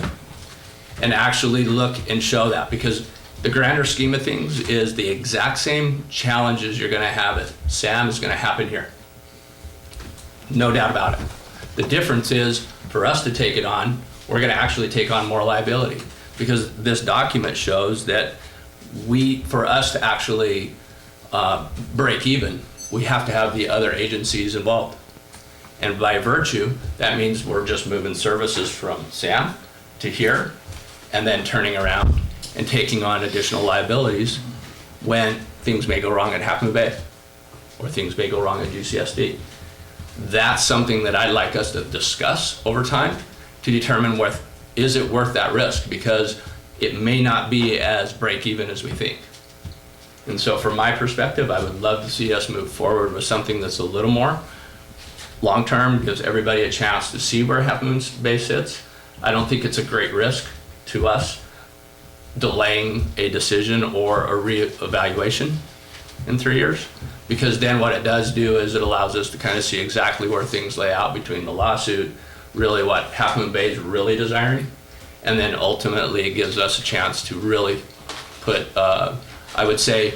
and actually look and show that, because the grander scheme of things is the exact same challenges you're going to have at SAM is going to happen here. No doubt about it. The difference is, for us to take it on, we're going to actually take on more liability, because this document shows that for us to actually break even, we have to have the other agencies involved. And by virtue, that means we're just moving services from Sam to here, and then turning around and taking on additional liabilities when things may go wrong at Half Moon Bay, or things may go wrong at UCSD. That's something that I'd like us to discuss over time to determine is it worth that risk, because it may not be as break even as we think. And so from my perspective, I would love to see us move forward with something that's a little more long-term, gives everybody a chance to see where Half Moon Bay sits. I don't think it's a great risk to us delaying a decision or a reevaluation in 3 years, because then what it does do is it allows us to kind of see exactly where things lay out between the lawsuit, really what Half Moon Bay is really desiring, and then ultimately it gives us a chance to really put, I would say,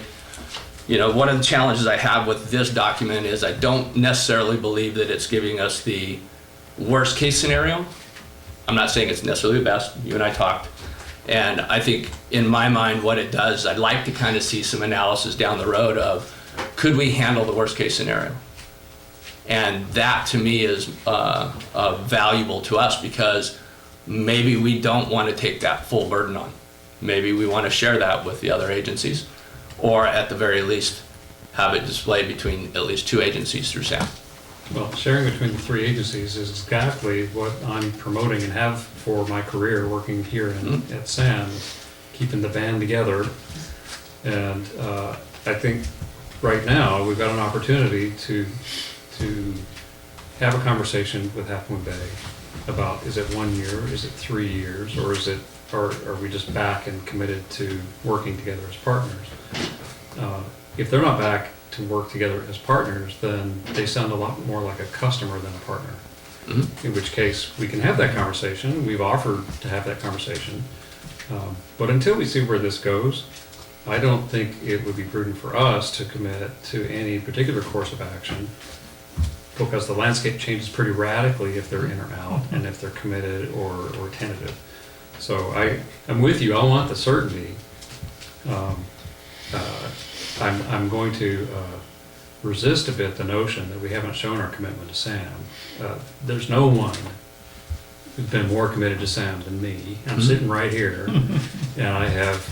you know, one of the challenges I have with this document is I don't necessarily believe that it's giving us the worst case scenario. I'm not saying it's necessarily the best. You and I talked. And I think in my mind what it does, I'd like to kind of see some analysis down the road of, could we handle the worst case scenario? And that to me is valuable to us, because maybe we don't want to take that full burden on. Maybe we want to share that with the other agencies, or at the very least have it displayed between at least 2 agencies through SAM. Well, sharing between the 3 agencies is exactly what I'm promoting and have for my career working here at SAM, keeping the band together. And I think right now we've got an opportunity to have a conversation with Half Moon Bay about, is it 1 year, is it 3 years, or are we just back and committed to working together as partners? If they're not back to work together as partners, then they sound a lot more like a customer than a partner. In which case, we can have that conversation. We've offered to have that conversation. But until we see where this goes, I don't think it would be prudent for us to commit to any particular course of action, because the landscape changes pretty radically if they're in or out, and if they're committed or tentative. So I'm with you. I want the certainty. I'm going to resist a bit the notion that we haven't shown our commitment to SAM. There's no one who's been more committed to SAM than me. I'm sitting right here, and I have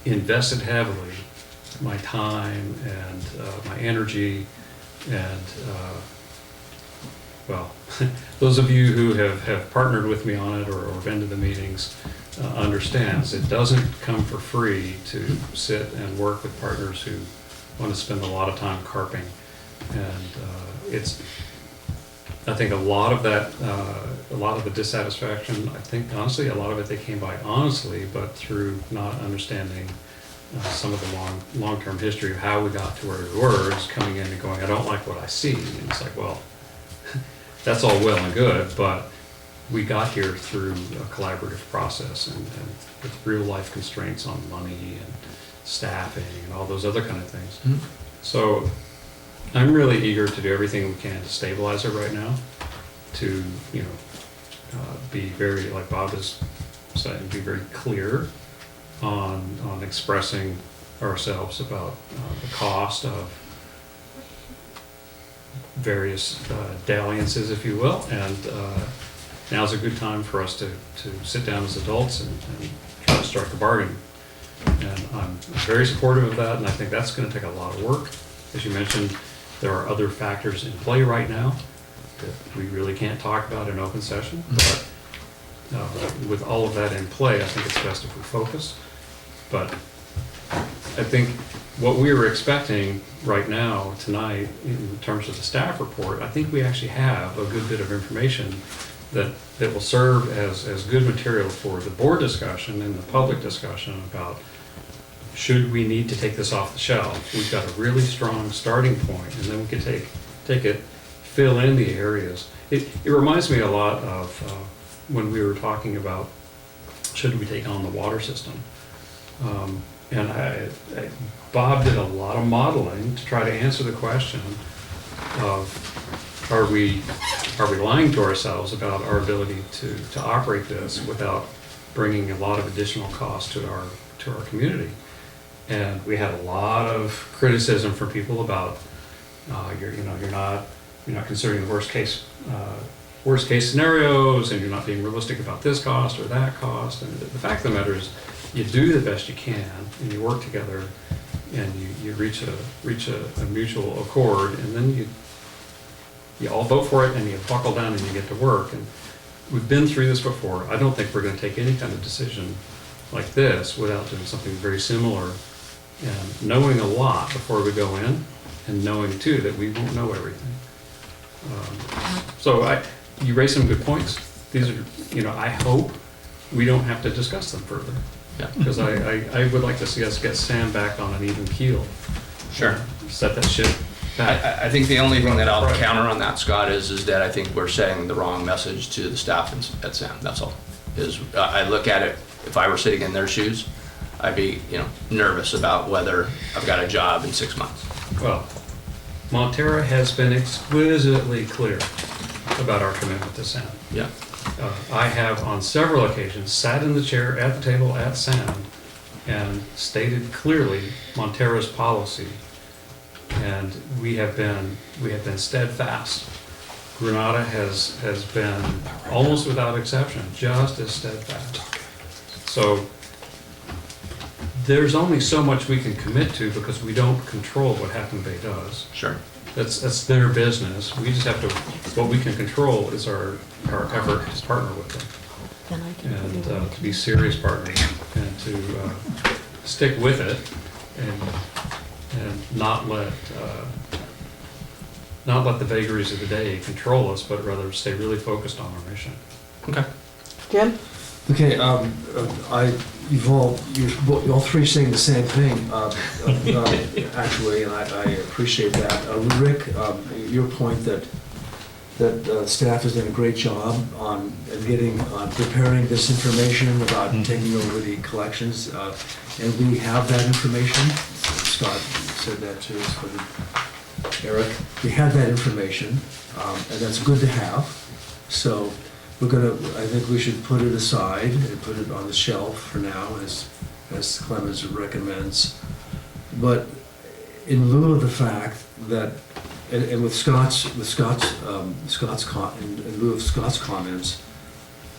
invested heavily my time and my energy, and well, those of you who have partnered with me on it or been to the meetings understands it doesn't come for free to sit and work with partners who want to spend a lot of time carping. And I think a lot of the dissatisfaction, I think honestly, a lot of it they came by honestly, but through not understanding some of the long-term history of how we got to where we were, just coming in and going, I don't like what I see. And it's like, well, that's all well and good, but we got here through a collaborative process and with real life constraints on money and staffing and all those other kind of things. So I'm really eager to do everything we can to stabilize it right now, to be very, like Bob has said, be very clear on expressing ourselves about the cost of various dalliances, if you will, and now's a good time for us to sit down as adults and try to strike a bargain. And I'm very supportive of that, and I think that's going to take a lot of work. As you mentioned, there are other factors in play right now that we really can't talk about in open session, but with all of that in play, I think it's best if we focus. But I think what we were expecting right now, tonight, in terms of the staff report, I think we actually have a good bit of information that will serve as good material for the board discussion and the public discussion about, should we need to take this off the shelf? We've got a really strong starting point, and then we can take it, fill in the areas. It reminds me a lot of when we were talking about, should we take on the water system? And Bob did a lot of modeling to try to answer the question of, are we lying to ourselves about our ability to operate this without bringing a lot of additional cost to our community? And we had a lot of criticism from people about, you're not considering the worst case scenarios, and you're not being realistic about this cost or that cost. And the fact of the matter is, you do the best you can, and you work together, and you reach a mutual accord, and then you all vote for it, and you buckle down and you get to work. And we've been through this before. I don't think we're going to take any kind of decision like this without doing something very similar, and knowing a lot before we go in, and knowing too that we won't know everything. So you raised some good points. These are, I hope we don't have to discuss them further. Yeah. Because I would like to see us get Sam back on an even keel. Sure. Set that ship back. I think the only thing that I'll counter on that, Scott, is that I think we're sending the wrong message to the staff at SAM, that's all. I look at it, if I were sitting in their shoes, I'd be, nervous about whether I've got a job in 6 months. Well, Montara has been exquisitely clear about our commitment to SAM. Yeah. I have on several occasions sat in the chair at the table at SAM and stated clearly Montara's policy, and we have been steadfast. Granada has been almost without exception just as steadfast. So there's only so much we can commit to because we don't control what Half Moon Bay does. Sure. That's their business. We just have to, what we can control is our effort to partner with them. And to be serious partners, and to stick with it, and not let the vagaries of the day control us, but rather stay really focused on our mission. Okay. Jim? Okay, you're all three saying the same thing, actually, and I appreciate that. Rick, your point that staff has done a great job on preparing this information about taking over the collections, and we have that information. Scott said that too, so did Eric. We have that information, and that's good to have. So I think we should put it aside and put it on the shelf for now, as Clemens recommends. But in lieu of the fact that, and in lieu of Scott's comments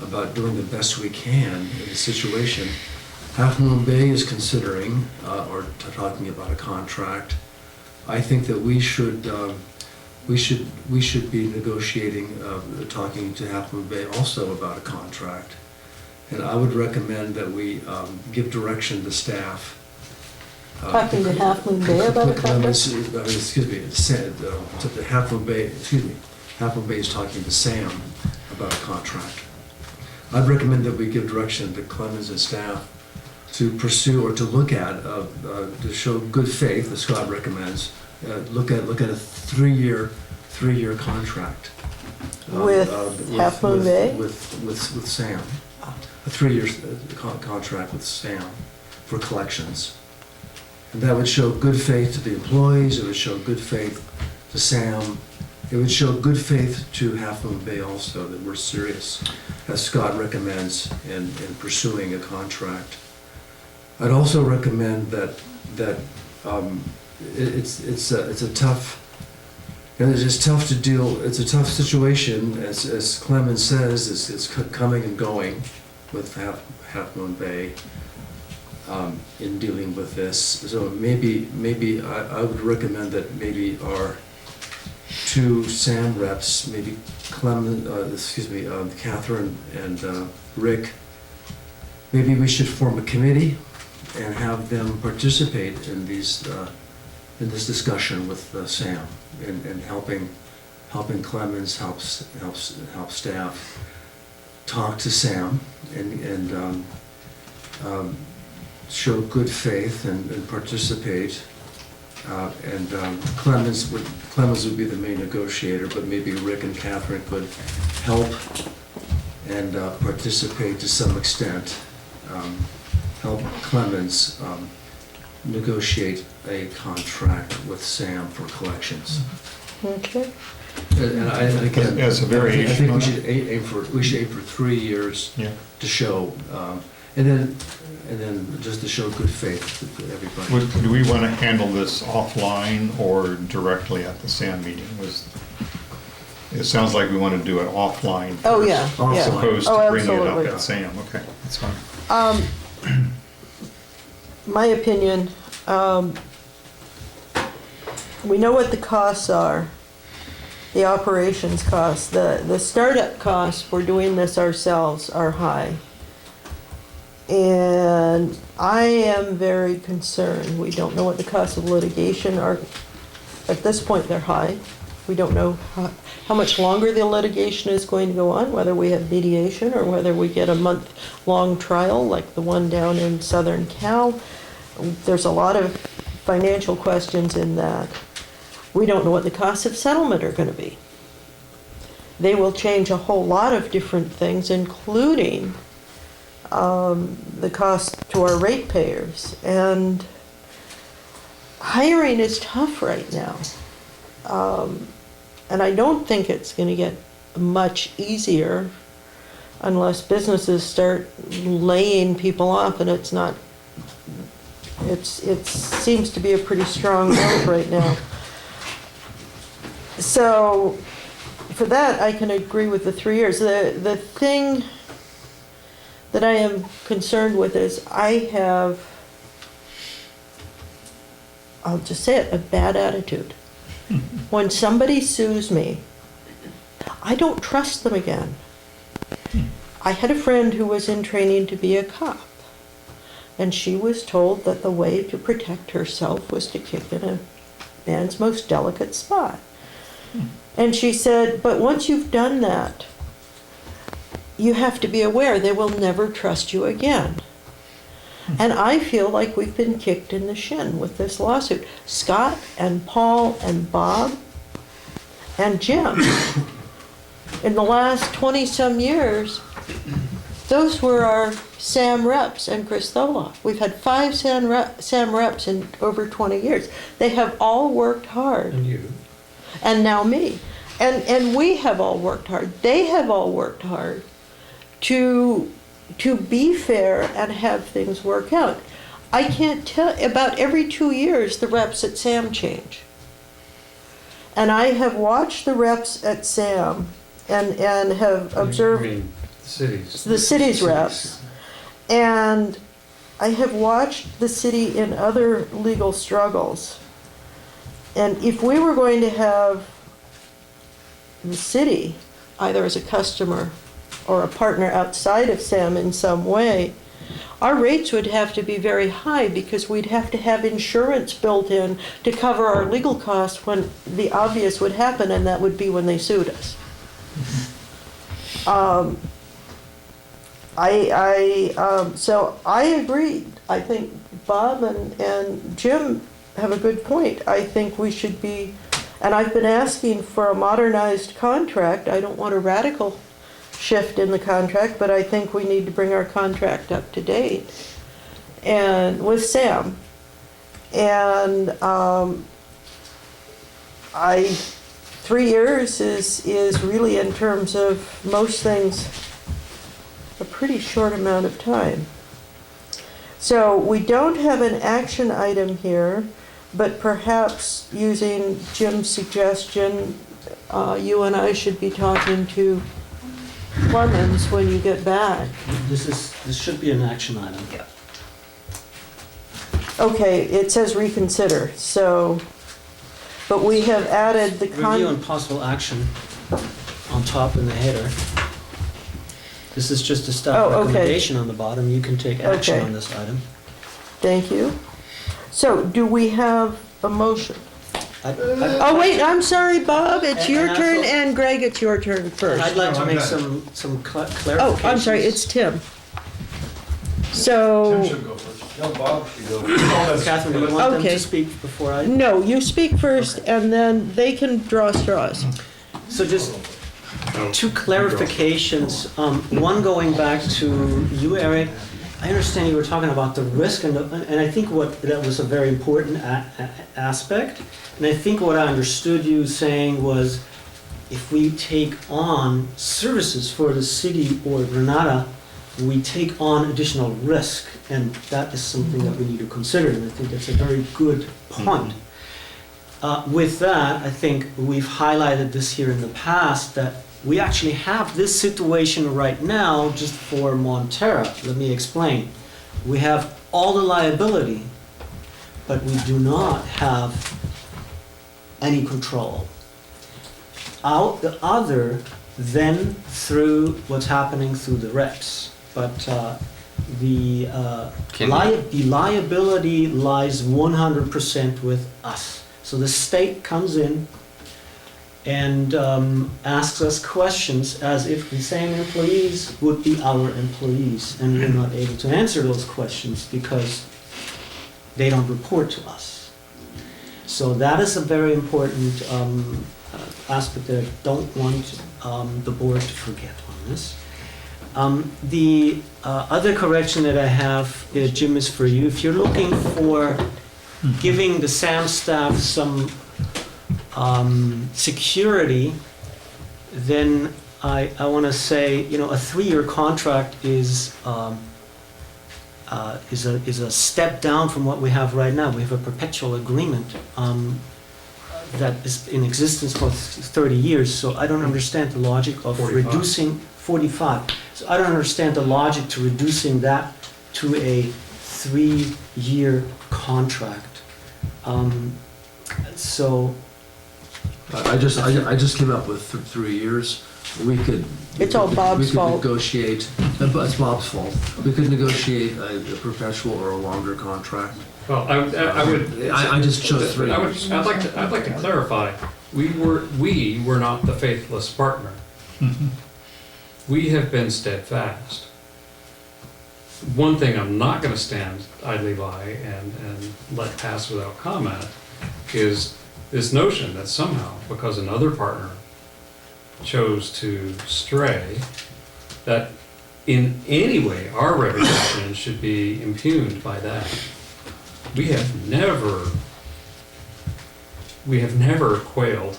about doing the best we can in the situation, Half Moon Bay is considering or talking about a contract. I think that we should be negotiating, talking to Half Moon Bay also about a contract. And I would recommend that we give direction to staff. Talking to Half Moon Bay about a contract? Half Moon Bay is talking to Sam about a contract. I'd recommend that we give direction to Clemens and staff to pursue or to look at, to show good faith, as Scott recommends, look at a three-year contract. With Half Moon Bay? With Sam. A 3-year contract with Sam for collections. And that would show good faith to the employees, it would show good faith to Sam, it would show good faith to Half Moon Bay also, that we're serious, as Scott recommends, in pursuing a contract. I'd also recommend that it's a tough, and it's tough to deal. It's a tough situation, as Clemens says. It's coming and going with Half Moon Bay in dealing with this. So maybe I would recommend that maybe our two SAM reps, maybe Catherine and Rick. Maybe we should form a committee and have them participate in these in this discussion with Sam and helping Clemens help staff talk to Sam and show good faith and participate. Clemens would be the main negotiator, but maybe Rick and Catherine could help and participate to some extent. Help Clemens negotiate a contract with Sam for collections. Okay. And As a variation I think on we should aim for 3 years Yeah. to show. And then just to show good faith to everybody. Do we want to handle this offline or directly at the SAM meeting? It sounds like we want to do it offline Oh, first, yeah, yeah. as opposed Oh, to bringing it up absolutely. at SAM. Okay, that's fine. My opinion, we know what the costs are, the operations costs. The startup costs for doing this ourselves are high. And I am very concerned. We don't know what the costs of litigation are. At this point, they're high. We don't know how much longer the litigation is going to go on, whether we have mediation or whether we get a month-long trial like the one down in Southern Cal. There's a lot of financial questions in that. We don't know what the costs of settlement are going to be. They will change a whole lot of different things, including the cost to our ratepayers. And hiring is tough right now. And I don't think it's going to get much easier unless businesses start laying people off, and it seems to be a pretty strong growth right now. So for that, I can agree with the 3 years. The thing that I am concerned with is I'll just say it, a bad attitude. When somebody sues me, I don't trust them again. I had a friend who was in training to be a cop, and she was told that the way to protect herself was to kick in a man's most delicate spot. And she said, but once you've done that, you have to be aware they will never trust you again. And I feel like we've been kicked in the shin with this lawsuit. Scott and Paul and Bob and Jim, in the last 20-some years, those were our SAM reps and Christola. We've had 5 SAM reps in over 20 years. They have all worked hard. And you. And now me. And we have all worked hard. They have all worked hard to be fair and have things work out. I can't tell, about every 2 years, the reps at SAM change. And I have watched the reps at SAM and have observed I mean, cities. the city's reps. And I have watched the city in other legal struggles. And if we were going to have the city, either as a customer or a partner outside of SAM in some way, our rates would have to be very high because we'd have to have insurance built in to cover our legal costs when the obvious would happen, and that would be when they sued us. So I agreed. I think Bob and Jim have a good point. I think we should be, and I've been asking for a modernized contract. I don't want a radical shift in the contract, but I think we need to bring our contract up to date and with SAM. And 3 years is really, in terms of most things, a pretty short amount of time. So we don't have an action item here, but perhaps using Jim's suggestion, you and I should be talking to Clemens when you get back. This should be an action item. Okay, it says reconsider, so, but we have added the Review and possible action on top in the header. This is just a staff Oh, okay. recommendation on the bottom. You can take action Okay. on this item. Thank you. So do we have a motion? Oh, Oh, wait, I'm sorry, Bob, it's And- your and turn, also- and Greg, it's your turn I'd first. like to I'm make done. some clarifications. Oh, I'm sorry, it's Tim. So, Tim should go first. No, Bob should go first. Catherine, do you want them Okay. to speak before I? no, you speak first, and then they can draw straws. So just 2 clarifications. One going back to you, Eric. I understand you were talking about the risk, and I think that was a very important aspect. And I think what I understood you saying was, if we take on services for the city or Granada, we take on additional risk, and that is something that we need to consider, and I think that's a very good point. With that, I think we've highlighted this here in the past, that we actually have this situation right now just for Montara. Let me explain. We have all the liability, but we do not have any control. Other than through what's happening through the reps. But the liability lies 100% with us. So the state comes in and asks us questions as if the same employees would be our employees, and we're not able to answer those questions because they don't report to us. So that is a very important aspect that I don't want the board to forget on this. The other correction that I have, Jim, is for you. If you're looking for giving the SAM staff some security, then I want to say, you know, a 3-year contract is a step down from what we have right now. We have a perpetual agreement that is in existence for 30 years, so I don't understand the logic of 45. reducing 45. So I don't understand the logic to reducing that to a 3-year contract. So I just came up with 3 years. We could. It's all Bob's fault. We could negotiate, it's Bob's fault. We could negotiate a perpetual or a longer contract. Well, I just chose 3 years. I'd like to clarify, we were not the faithless partner. We have been steadfast. One thing I'm not gonna stand idly by and let pass without comment is this notion that somehow, because another partner chose to stray, that in any way our reputation should be impugned by that. We have never quailed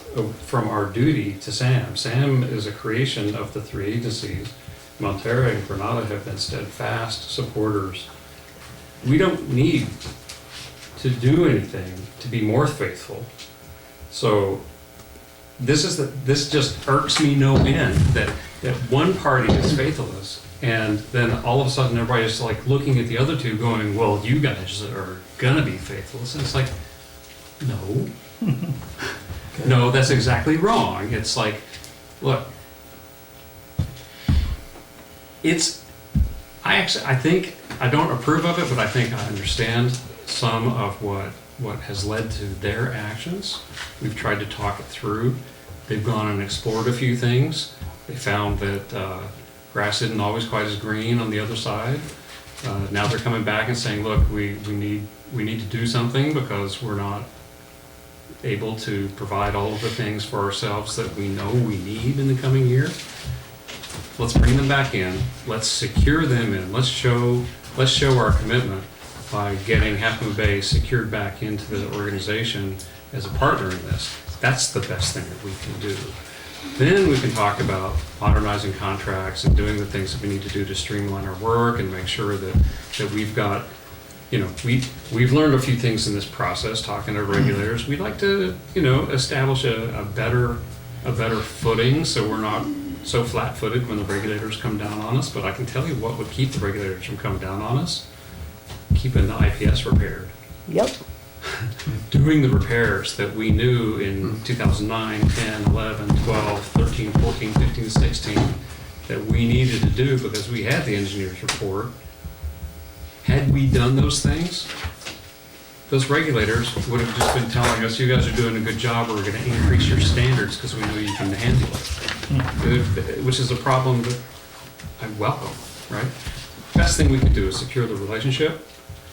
from our duty to SAM. SAM is a creation of the 3 agencies. Montara and Granada have been steadfast supporters. We don't need to do anything to be more faithful. So this just irks me no end that one party is faithless, and then all of a sudden everybody's like looking at the other two going, well, you guys are gonna be faithless. And it's like, no. No, that's exactly wrong. It's like, look, I think, I don't approve of it, but I think I understand some of what has led to their actions. We've tried to talk it through. They've gone and explored a few things. They found that grass isn't always quite as green on the other side. Now they're coming back and saying, look, we need to do something because we're not able to provide all of the things for ourselves that we know we need in the coming year. Let's bring them back in. Let's secure them in. Let's show our commitment by getting Half Moon Bay secured back into the organization as a partner in this. That's the best thing that we can do. Then we can talk about modernizing contracts and doing the things that we need to do to streamline our work and make sure that we've got, you know, we've learned a few things in this process talking to regulators. We'd like to, you know, establish a better footing so we're not so flat-footed when the regulators come down on us. But I can tell you what would keep the regulators from coming down on us: keeping the IPS repaired. Yep. Doing the repairs that we knew in 2009, 10, 11, 12, 13, 14, 15, 16 that we needed to do because we had the engineer's report. Had we done those things, those regulators would have just been telling us, you guys are doing a good job, we're going to increase your standards because we know you can handle it. Which is a problem that I welcome, right? Best thing we can do is secure the relationship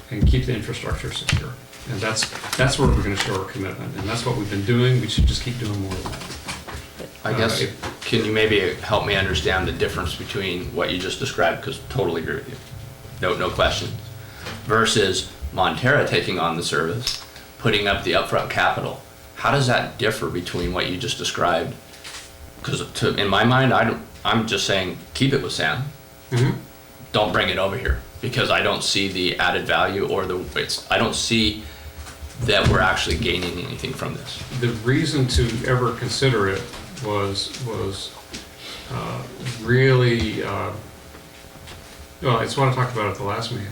and keep the infrastructure secure. And that's where we're going to show our commitment, and that's what we've been doing. We should just keep doing more of that. I guess, can you maybe help me understand the difference between what you just described, because totally agree with you, no question, versus Montara taking on the service, putting up the upfront capital. How does that differ between what you just described? Because in my mind, I'm just saying, keep it with Sam. Mm-hmm. don't bring it over here, because I don't see the added value or I don't see that we're actually gaining anything from this. The reason to ever consider it was really, well, it's what I talked about at the last meeting.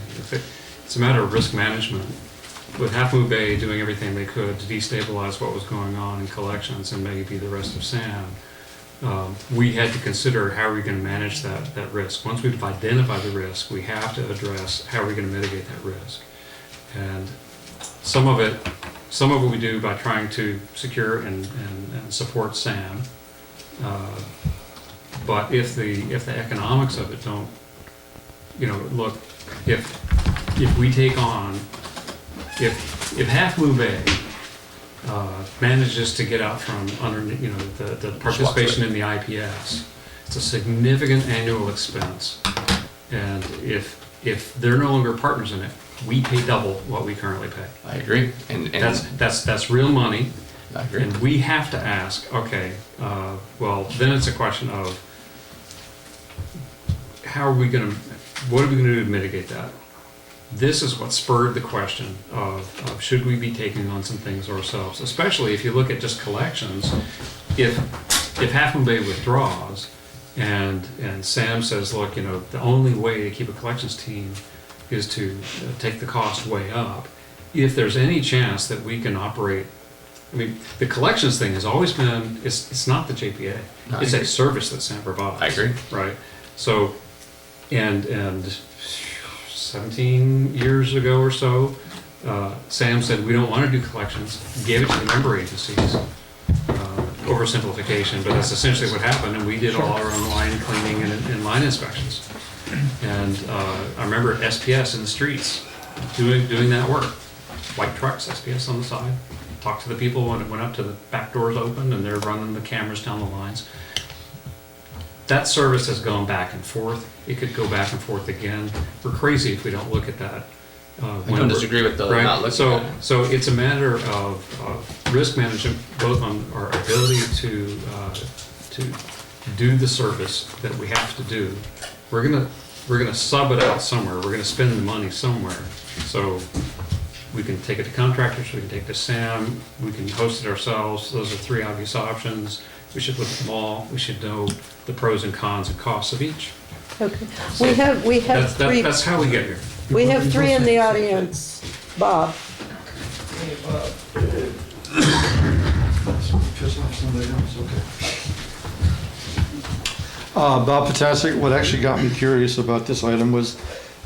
It's a matter of risk management. With Half Moon Bay doing everything they could to destabilize what was going on in collections and maybe the rest of SAM, we had to consider how are we going to manage that risk. Once we've identified the risk, we have to address how are we going to mitigate that risk. And some of it we do by trying to secure and support SAM. But if the economics of it don't, look, if we take on, if Half Moon Bay manages to get out from under, the participation in the IPS, it's a significant annual expense. And if they're no longer partners in it, we pay double what we currently pay. I agree. And That's real money. I agree. And we have to ask, okay, well, then it's a question of what are we going to do to mitigate that? This is what spurred the question of should we be taking on some things ourselves, especially if you look at just collections. If Half Moon Bay withdraws and Sam says, look, the only way to keep a collections team is to take the cost way up. If there's any chance that we can operate, I mean, the collections thing has always been, it's not the JPA. No, It's a service that Sam provides. I agree. Right? So, and 17 years ago or so, Sam said, we don't want to do collections, gave it to the member agencies. Oversimplification, but that's essentially what happened, and we did all our own line cleaning and line inspections. And I remember SPS in the streets doing that work. White trucks, SPS on the side. Talked to the people when it went up to the back doors open and they're running the cameras down the lines. That service has gone back and forth. It could go back and forth again. We're crazy if we don't look at that. I don't disagree with the not looking at it. So it's a matter of risk management, both on our ability to do the service that we have to do. We're gonna sub it out somewhere. We're gonna spend the money somewhere. So we can take it to contractors. We can take it to SAM. We can host it ourselves. Those are three obvious options. We should look at them all. We should know the pros and cons and costs of each. Okay. We have three. That's how we get here. We have three in the audience. Bob. Bob Potasek, what actually got me curious about this item was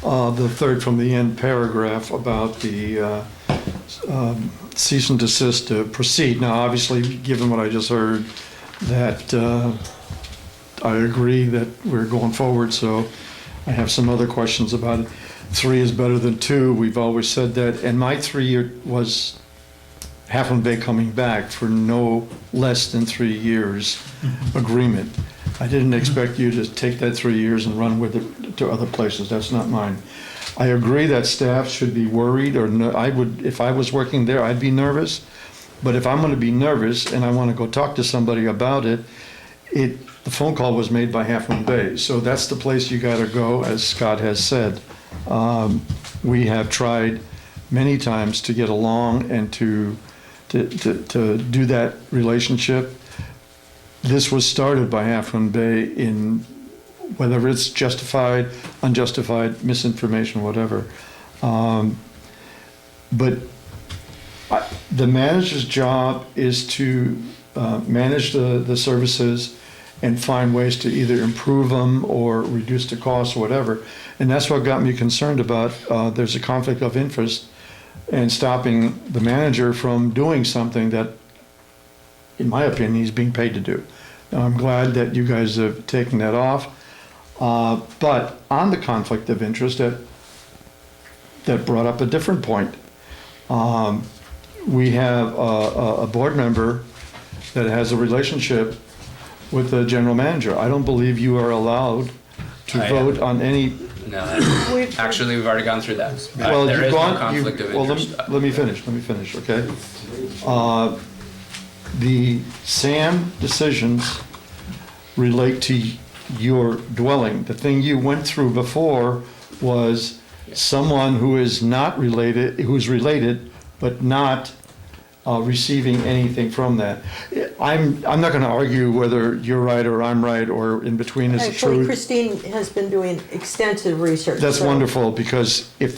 the third from the end paragraph about the cease and desist to proceed. Now, obviously, given what I just heard, that I agree that we're going forward, so I have some other questions about it. 3 is better than 2, we've always said that, and my 3-year was Half Moon Bay coming back for no less than 3 years agreement. I didn't expect you to take that 3 years and run with it to other places. That's not mine. I agree that staff should be worried, or I would, if I was working there, I'd be nervous. But if I'm going to be nervous and I want to go talk to somebody about it, the phone call was made by Half Moon Bay. So that's the place you got to go, as Scott has said. We have tried many times to get along and to do that relationship. This was started by Half Moon Bay in whether it's justified, unjustified, misinformation, whatever. But the manager's job is to manage the services and find ways to either improve them or reduce the cost or whatever. And that's what got me concerned about there's a conflict of interest and stopping the manager from doing something that, in my opinion, he's being paid to do. And I'm glad that you guys have taken that off. But on the conflict of interest, that brought up a different point. We have a board member that has a relationship with the general manager. I don't believe you are allowed to vote on any. No, actually, we've already gone through that. Well, There you've is no gone. conflict of Well, interest. let me finish. Okay. The SAM decisions relate to your dwelling. The thing you went through before was someone who is not related, who's related, but not receiving anything from that. I'm not gonna argue whether you're right or I'm right or in between is the Actually, truth. Christine has been doing extensive research. That's so- wonderful, because if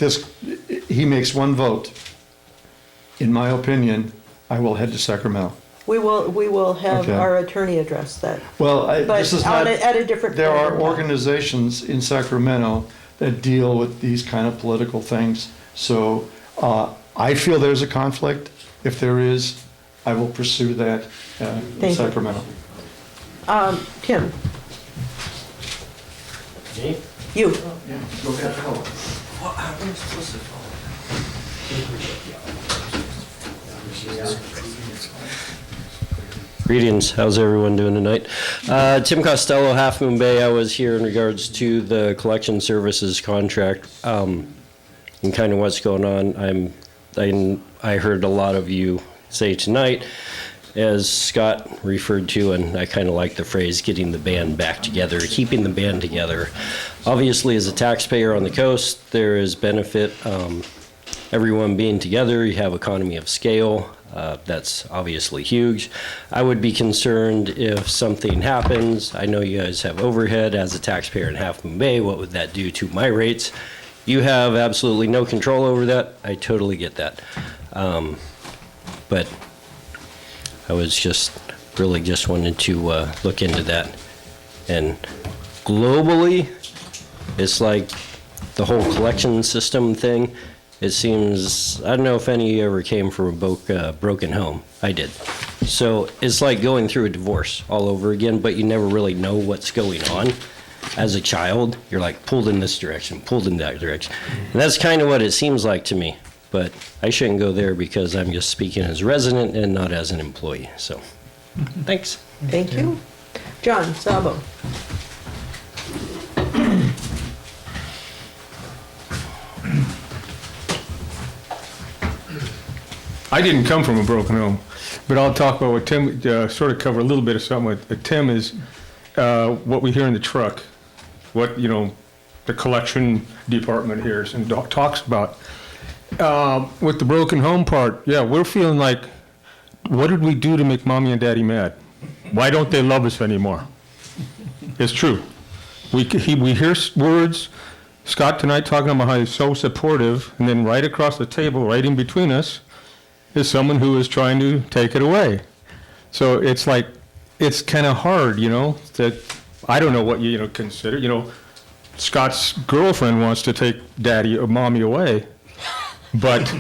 he makes one vote, in my opinion, I will head to Sacramento. We will have Okay. our attorney address that, Well, but this is on not, at a different. there point are in time. organizations in Sacramento that deal with these kind of political things. So I feel there's a conflict. If there is, I will pursue that in Thank you. Sacramento. Tim? You? Go ahead, Phil. Well, how am I supposed to follow? Greetings, how's everyone doing tonight? Tim Costello, Half Moon Bay. I was here in regards to the collection services contract and kind of what's going on. I heard a lot of you say tonight, as Scott referred to, and I kind of like the phrase, getting the band back together, keeping the band together. Obviously, as a taxpayer on the coast, there is benefit. Everyone being together, you have economy of scale. That's obviously huge. I would be concerned if something happens. I know you guys have overhead as a taxpayer in Half Moon Bay. What would that do to my rates? You have absolutely no control over that. I totally get that. But I was just wanted to look into that. And globally, it's like the whole collection system thing. It seems, I don't know if any of you ever came from a broken home. I did. So it's like going through a divorce all over again, but you never really know what's going on. As a child, you're like pulled in this direction, pulled in that direction. And that's kind of what it seems like to me. But I shouldn't go there because I'm just speaking as a resident and not as an employee. So, thanks. Thank you. John Sabo? I didn't come from a broken home, but I'll talk about what Tim, sort of cover a little bit of something with Tim is what we hear in the truck, what, the collection department hears and talks about. With the broken home part, yeah, we're feeling like, what did we do to make mommy and daddy mad? Why don't they love us anymore? It's true. We hear words, Scott tonight talking about how he's so supportive, and then right across the table, right in between us, is someone who is trying to take it away. So it's like, it's kind of hard, that I don't know what you consider. Scott's girlfriend wants to take daddy or mommy away, but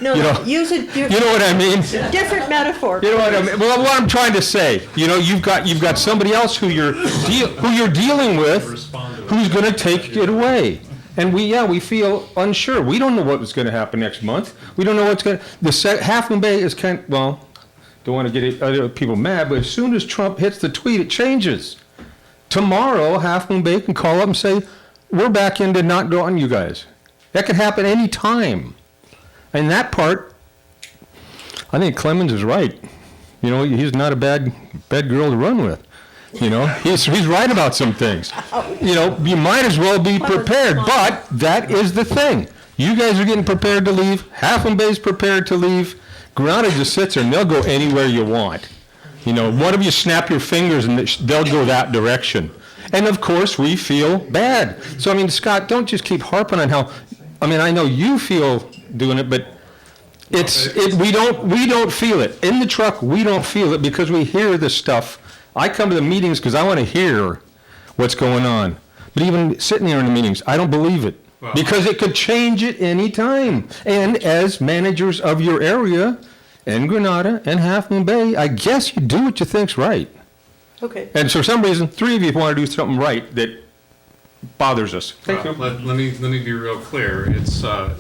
No, use a you know what I mean. different metaphor. You know what I mean? Well, what I'm trying to say, you've got somebody else who you're dealing with, who's going to take it away. And we feel unsure. We don't know what was going to happen next month. We don't know what's going to. Half Moon Bay is don't want to get other people mad, but as soon as Trump hits the tweet, it changes. Tomorrow, Half Moon Bay can call up and say, we're back into not going, you guys. That could happen any time. And that part, I think Clemens is right. He's not a bad girl to run with. He's right about some things. You might as well be prepared, but that is the thing. You guys are getting prepared to leave. Half Moon Bay's prepared to leave. Granada just sits there and they'll go anywhere you want. One of you snap your fingers and they'll go that direction. And of course, we feel bad. So, Scott, don't just keep harping on how, I know you feel doing it, but we don't feel it. In the truck, we don't feel it because we hear this stuff. I come to the meetings because I want to hear what's going on. But even sitting here in the meetings, I don't believe it. Because it could change at any time. And as managers of your area, and Granada, and Half Moon Bay, I guess you do what you think's right. Okay. And for some reason, three of you want to do something right that bothers us. Thank you. Let me be real clear. It's, I'll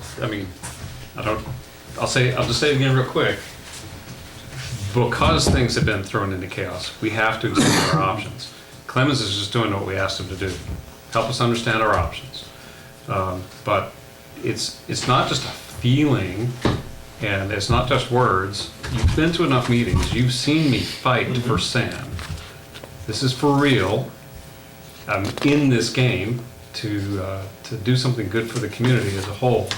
just say it again real quick. Because things have been thrown into chaos, we have to examine our options. Clemens is just doing what we asked him to do. Help us understand our options. But it's not just a feeling, and it's not just words. You've been to enough meetings. You've seen me fight for sand. This is for real. I'm in this game to do something good for the community as a whole.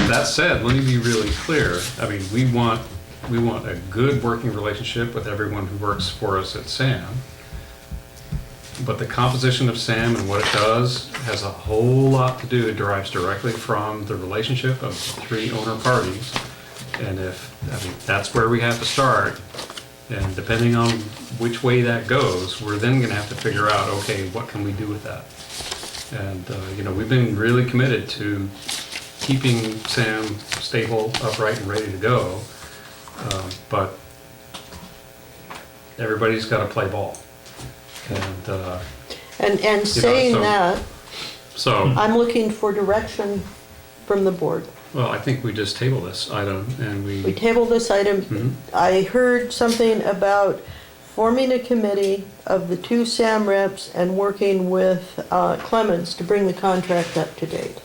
That said, let me be really clear. I mean, we want a good working relationship with everyone who works for us at SAM. But the composition of SAM and what it does has a whole lot to do. It derives directly from the relationship of the three owner parties. And that's where we have to start. And depending on which way that goes, we're then going to have to figure out, okay, what can we do with that? And, we've been really committed to keeping SAM stable, upright, and ready to go. But everybody's got to play ball. And saying that, So, I'm looking for direction from the board. well, I think we just table this item and We tabled this item. Mhm. I heard something about forming a committee of the two SAM reps and working with Clemens to bring the contract up to date.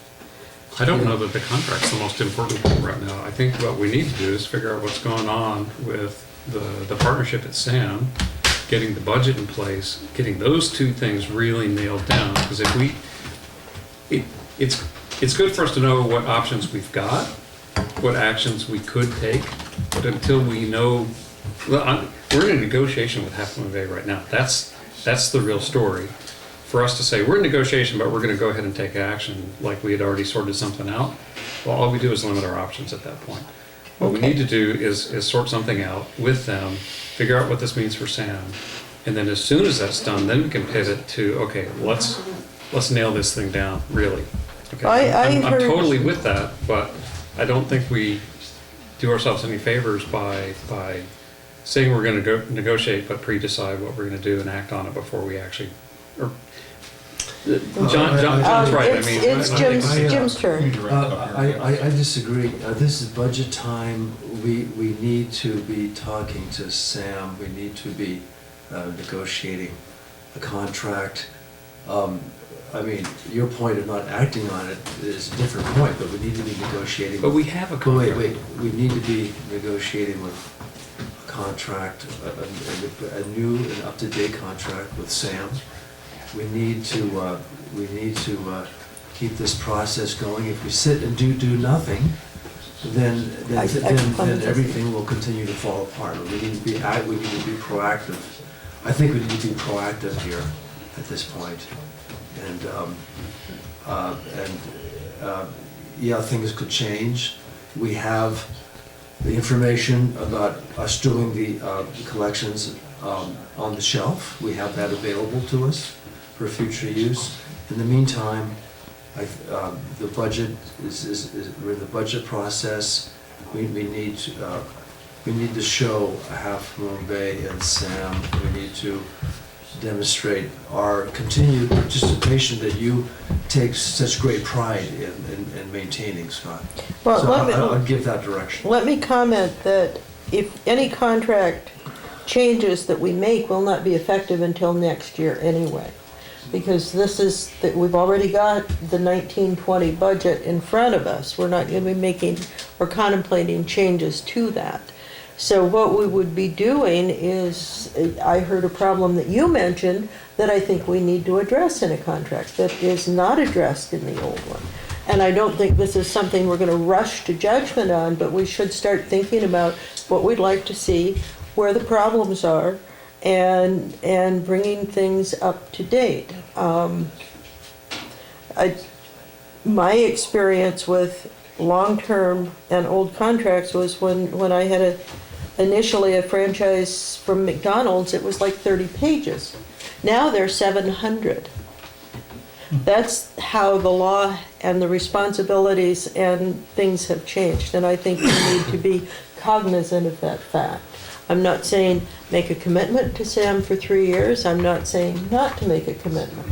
I don't know that the contract's the most important thing right now. I think what we need to do is figure out what's going on with the partnership at SAM, getting the budget in place, getting those two things really nailed down. Because it's good for us to know what options we've got, what actions we could take, but until we know, we're in a negotiation with Half Moon Bay right now. That's the real story. For us to say, we're in negotiation, but we're gonna go ahead and take action, like we had already sorted something out, well, all we do is limit our options at that point. What we need to do is sort something out with them, figure out what this means for Sam, and then as soon as that's done, then we can pivot to, okay, let's nail this thing down, really. Okay, I'm totally with that, but I don't think we do ourselves any favors by saying we're gonna go negotiate, but pre-decide what we're gonna do and act on it before we actually, or, John's right, I mean. It's Jim's turn. I disagree. This is budget time. We need to be talking to Sam. We need to be negotiating a contract. I mean, your point of not acting on it is a different point, but we need to be negotiating. But we have a contract. Wait, we need to be negotiating with a contract, a new and up-to-date contract with Sam. We need to keep this process going. If we sit and do nothing, then everything will continue to fall apart. We need to be proactive. I think we need to be proactive here at this point. Yeah, things could change. We have the information about us doing the collections on the shelf. We have that available to us for future use. In the meantime, the budget we're in the budget process. We need to show Half Moon Bay and Sam. We need to demonstrate our continued participation that you take such great pride in maintaining, Scott. Well, so I'll give that direction. Let me comment that if any contract changes that we make will not be effective until next year anyway. Because we've already got the 1920 budget in front of us. We're not going to be making or contemplating changes to that. So what we would be doing is, I heard a problem that you mentioned that I think we need to address in a contract that is not addressed in the old one. And I don't think this is something we're going to rush to judgment on, but we should start thinking about what we'd like to see, where the problems are, and bringing things up to date. My experience with long-term and old contracts was when I had initially a franchise from McDonald's, it was like 30 pages. Now they're 700. That's how the law and the responsibilities and things have changed, and I think we need to be cognizant of that fact. I'm not saying make a commitment to Sam for 3 years. I'm not saying not to make a commitment.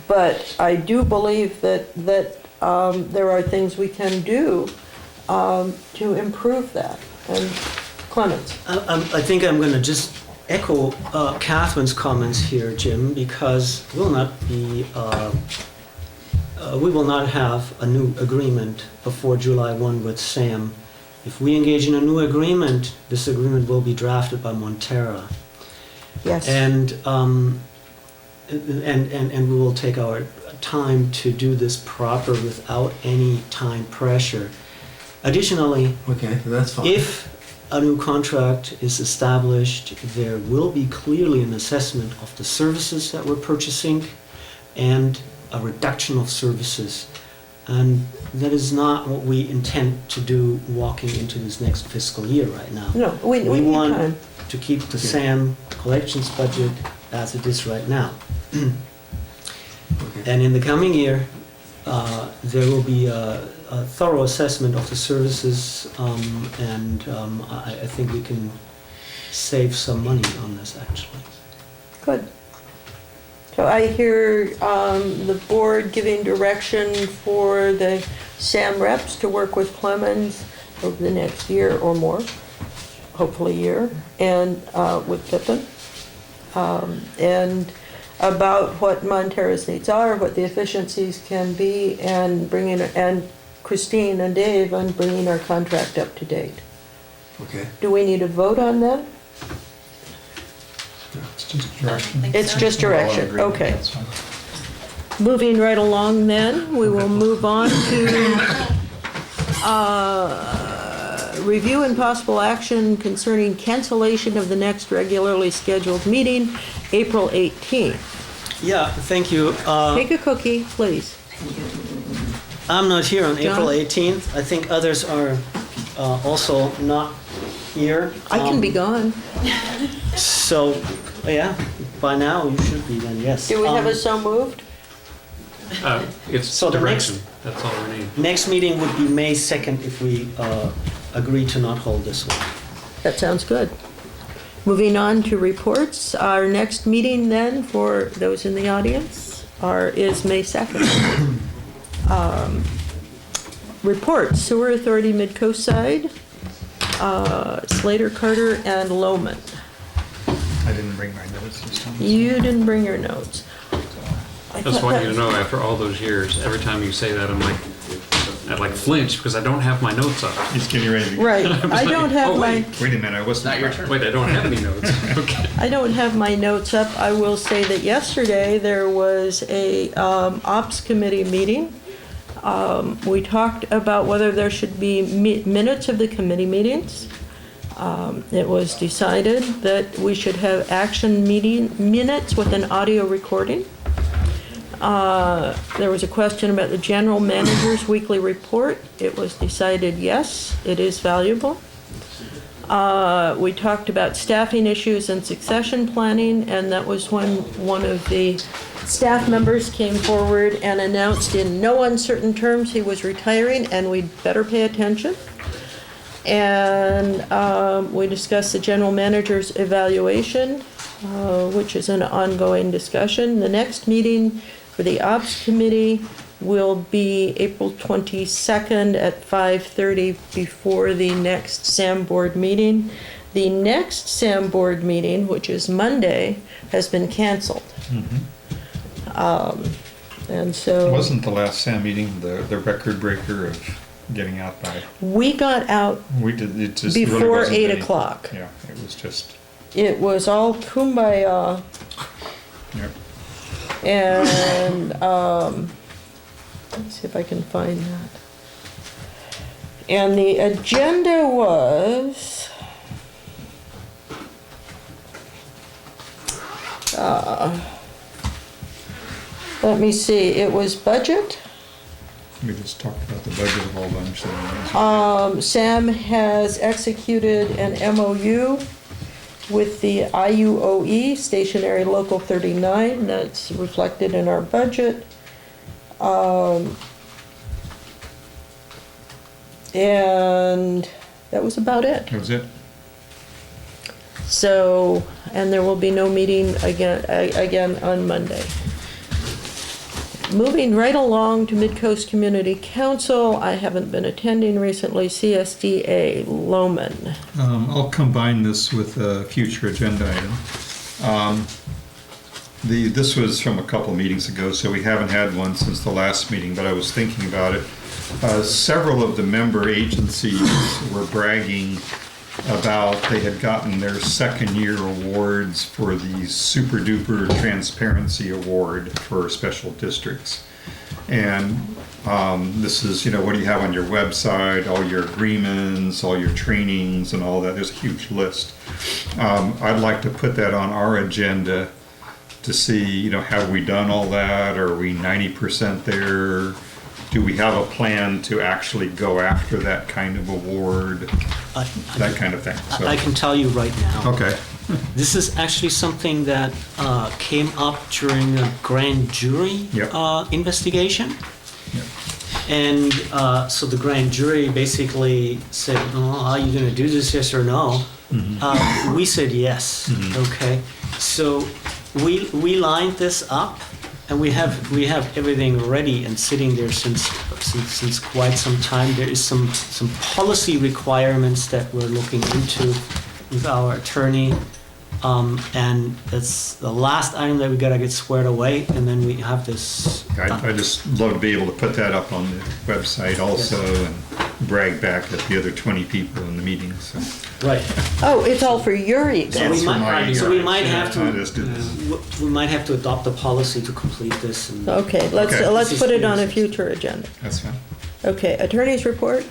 But I do believe that there are things we can do to improve that. And Clemens. I think I'm going to just echo Catherine's comments here, Jim, because we will not have a new agreement before July 1 with Sam. If we engage in a new agreement, this agreement will be drafted by Montara. Yes. And and we will take our time to do this proper without any time pressure. Additionally, Okay, that's fine. if a new contract is established, there will be clearly an assessment of the services that we're purchasing and a reduction of services. And that is not what we intend to do walking into this next fiscal year right now. No, we need want time. to keep the SAM collections budget as it is right now. Okay. And in the coming year, there will be a thorough assessment of the services, and I think we can save some money on this, actually. Good. So I hear the board giving direction for the SAM reps to work with Clemens over the next year or more, hopefully a year, and with Pippin. And about what Montara's needs are, what the efficiencies can be, and and Christine and Dave on bringing our contract up to date. Okay. Do we need a vote on that? It's just direction. It's just direction, We're all in agreement, okay. that's fine. Moving right along then, we will move on to review and possible action concerning cancellation of the next regularly scheduled meeting, April 18th. Yeah, thank you. Take a cookie, please. I'm not here on April John? 18th. I think others are also not here. I can be gone. So, yeah, by now you should be then, yes. Do we have a so moved? It's So the next- direction, that's all we need. Next meeting would be May 2nd if we agree to not hold this one. That sounds good. Moving on to reports, our next meeting then, for those in the audience, is May 2nd. Reports, Sewer Authority Mid-Coast Side, Slater, Carter, and Lowman. I didn't bring my notes this time. You didn't bring your notes. I Just thought want you to that- know, after all those years, every time you say that, I like flinch because I don't have my notes up. He's getting ready to. Right, I don't have Oh, my, Wait a minute, I wasn't. Not your turn. Wait, I don't have any notes. Okay. I don't have my notes up. I will say that yesterday there was a ops committee meeting. We talked about whether there should be minutes of the committee meetings. It was decided that we should have action meeting minutes with an audio recording. There was a question about the general manager's weekly report. It was decided, yes, it is valuable. We talked about staffing issues and succession planning, and that was when one of the staff members came forward and announced in no uncertain terms he was retiring, and we'd better pay attention. And we discussed the general manager's evaluation, which is an ongoing discussion. The next meeting for the Ops Committee will be April 22nd at 5:30 before the next SAM Board meeting. The next SAM Board meeting, which is Monday, has been canceled. And so Wasn't the last SAM meeting the record breaker of getting out by, we got out, we did, it just really Before wasn't 8 any- o'clock. Yeah, it was just, it was all kumbaya. yep. And, let's see if I can find that. And the agenda was, let me see, it was budget. We just talked about the budget a whole bunch. So Sam has executed an MOU with the IUOE, Stationary Local 39, that's reflected in our budget. And that was about it. that was it. So, and there will be no meeting again on Monday. Moving right along to Midcoast Community Council, I haven't been attending recently, CSDA, Lowman. I'll combine this with a future agenda item. This was from a couple meetings ago, so we haven't had one since the last meeting, but I was thinking about it. Several of the member agencies were bragging about they had gotten their second year awards for the Super Duper Transparency Award for special districts. And this is, what do you have on your website, all your agreements, all your trainings and all that. There's a huge list. I'd like to put that on our agenda to see, have we done all that? Are we 90% there? Do we have a plan to actually go after that kind of award? That kind of thing. So. I can tell you right now. Okay. This is actually something that came up during a grand jury Yep. investigation. Yep. And so the grand jury basically said, are you going to do this, yes or no? We said yes. Okay. So we lined this up, and we have everything ready and sitting there since quite some time. There is some policy requirements that we're looking into with our attorney. And that's the last item that we gotta get squared away, and then we have this. I just love to be able to put that up on the website also and brag back at the other 20 people in the meeting. So. Right. Oh, it's all for your ego. So we might Yeah, have I just did this. we might have to adopt a policy to complete this. And Okay, let's Okay. put it on a future agenda. That's fine. Okay, attorney's report.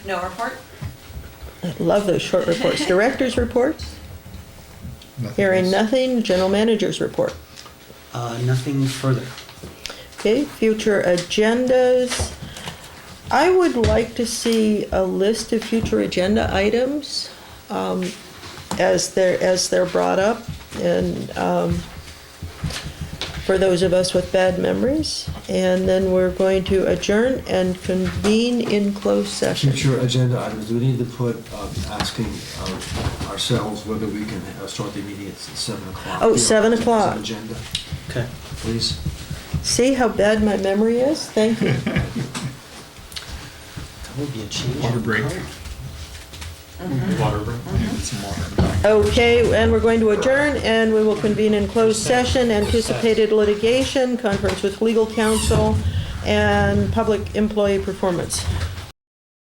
No report? I love those short reports. Director's reports. Nothing Hearing else. nothing. General manager's report. nothing further. Okay, future agendas. I would like to see a list of future agenda items as they're brought up, and for those of us with bad memories. And then we're going to adjourn and convene in closed session. Future agenda items, do we need to put, asking ourselves whether we can start the meeting at 7 o'clock? Oh, 7 o'clock. As an agenda, Okay. please. See how bad my memory is? Thank you. That would be a change. Water break. Water break. Yeah, get some water. Okay, and we're going to adjourn, and we will convene in closed session, anticipated litigation, conference with legal counsel, and public employee performance.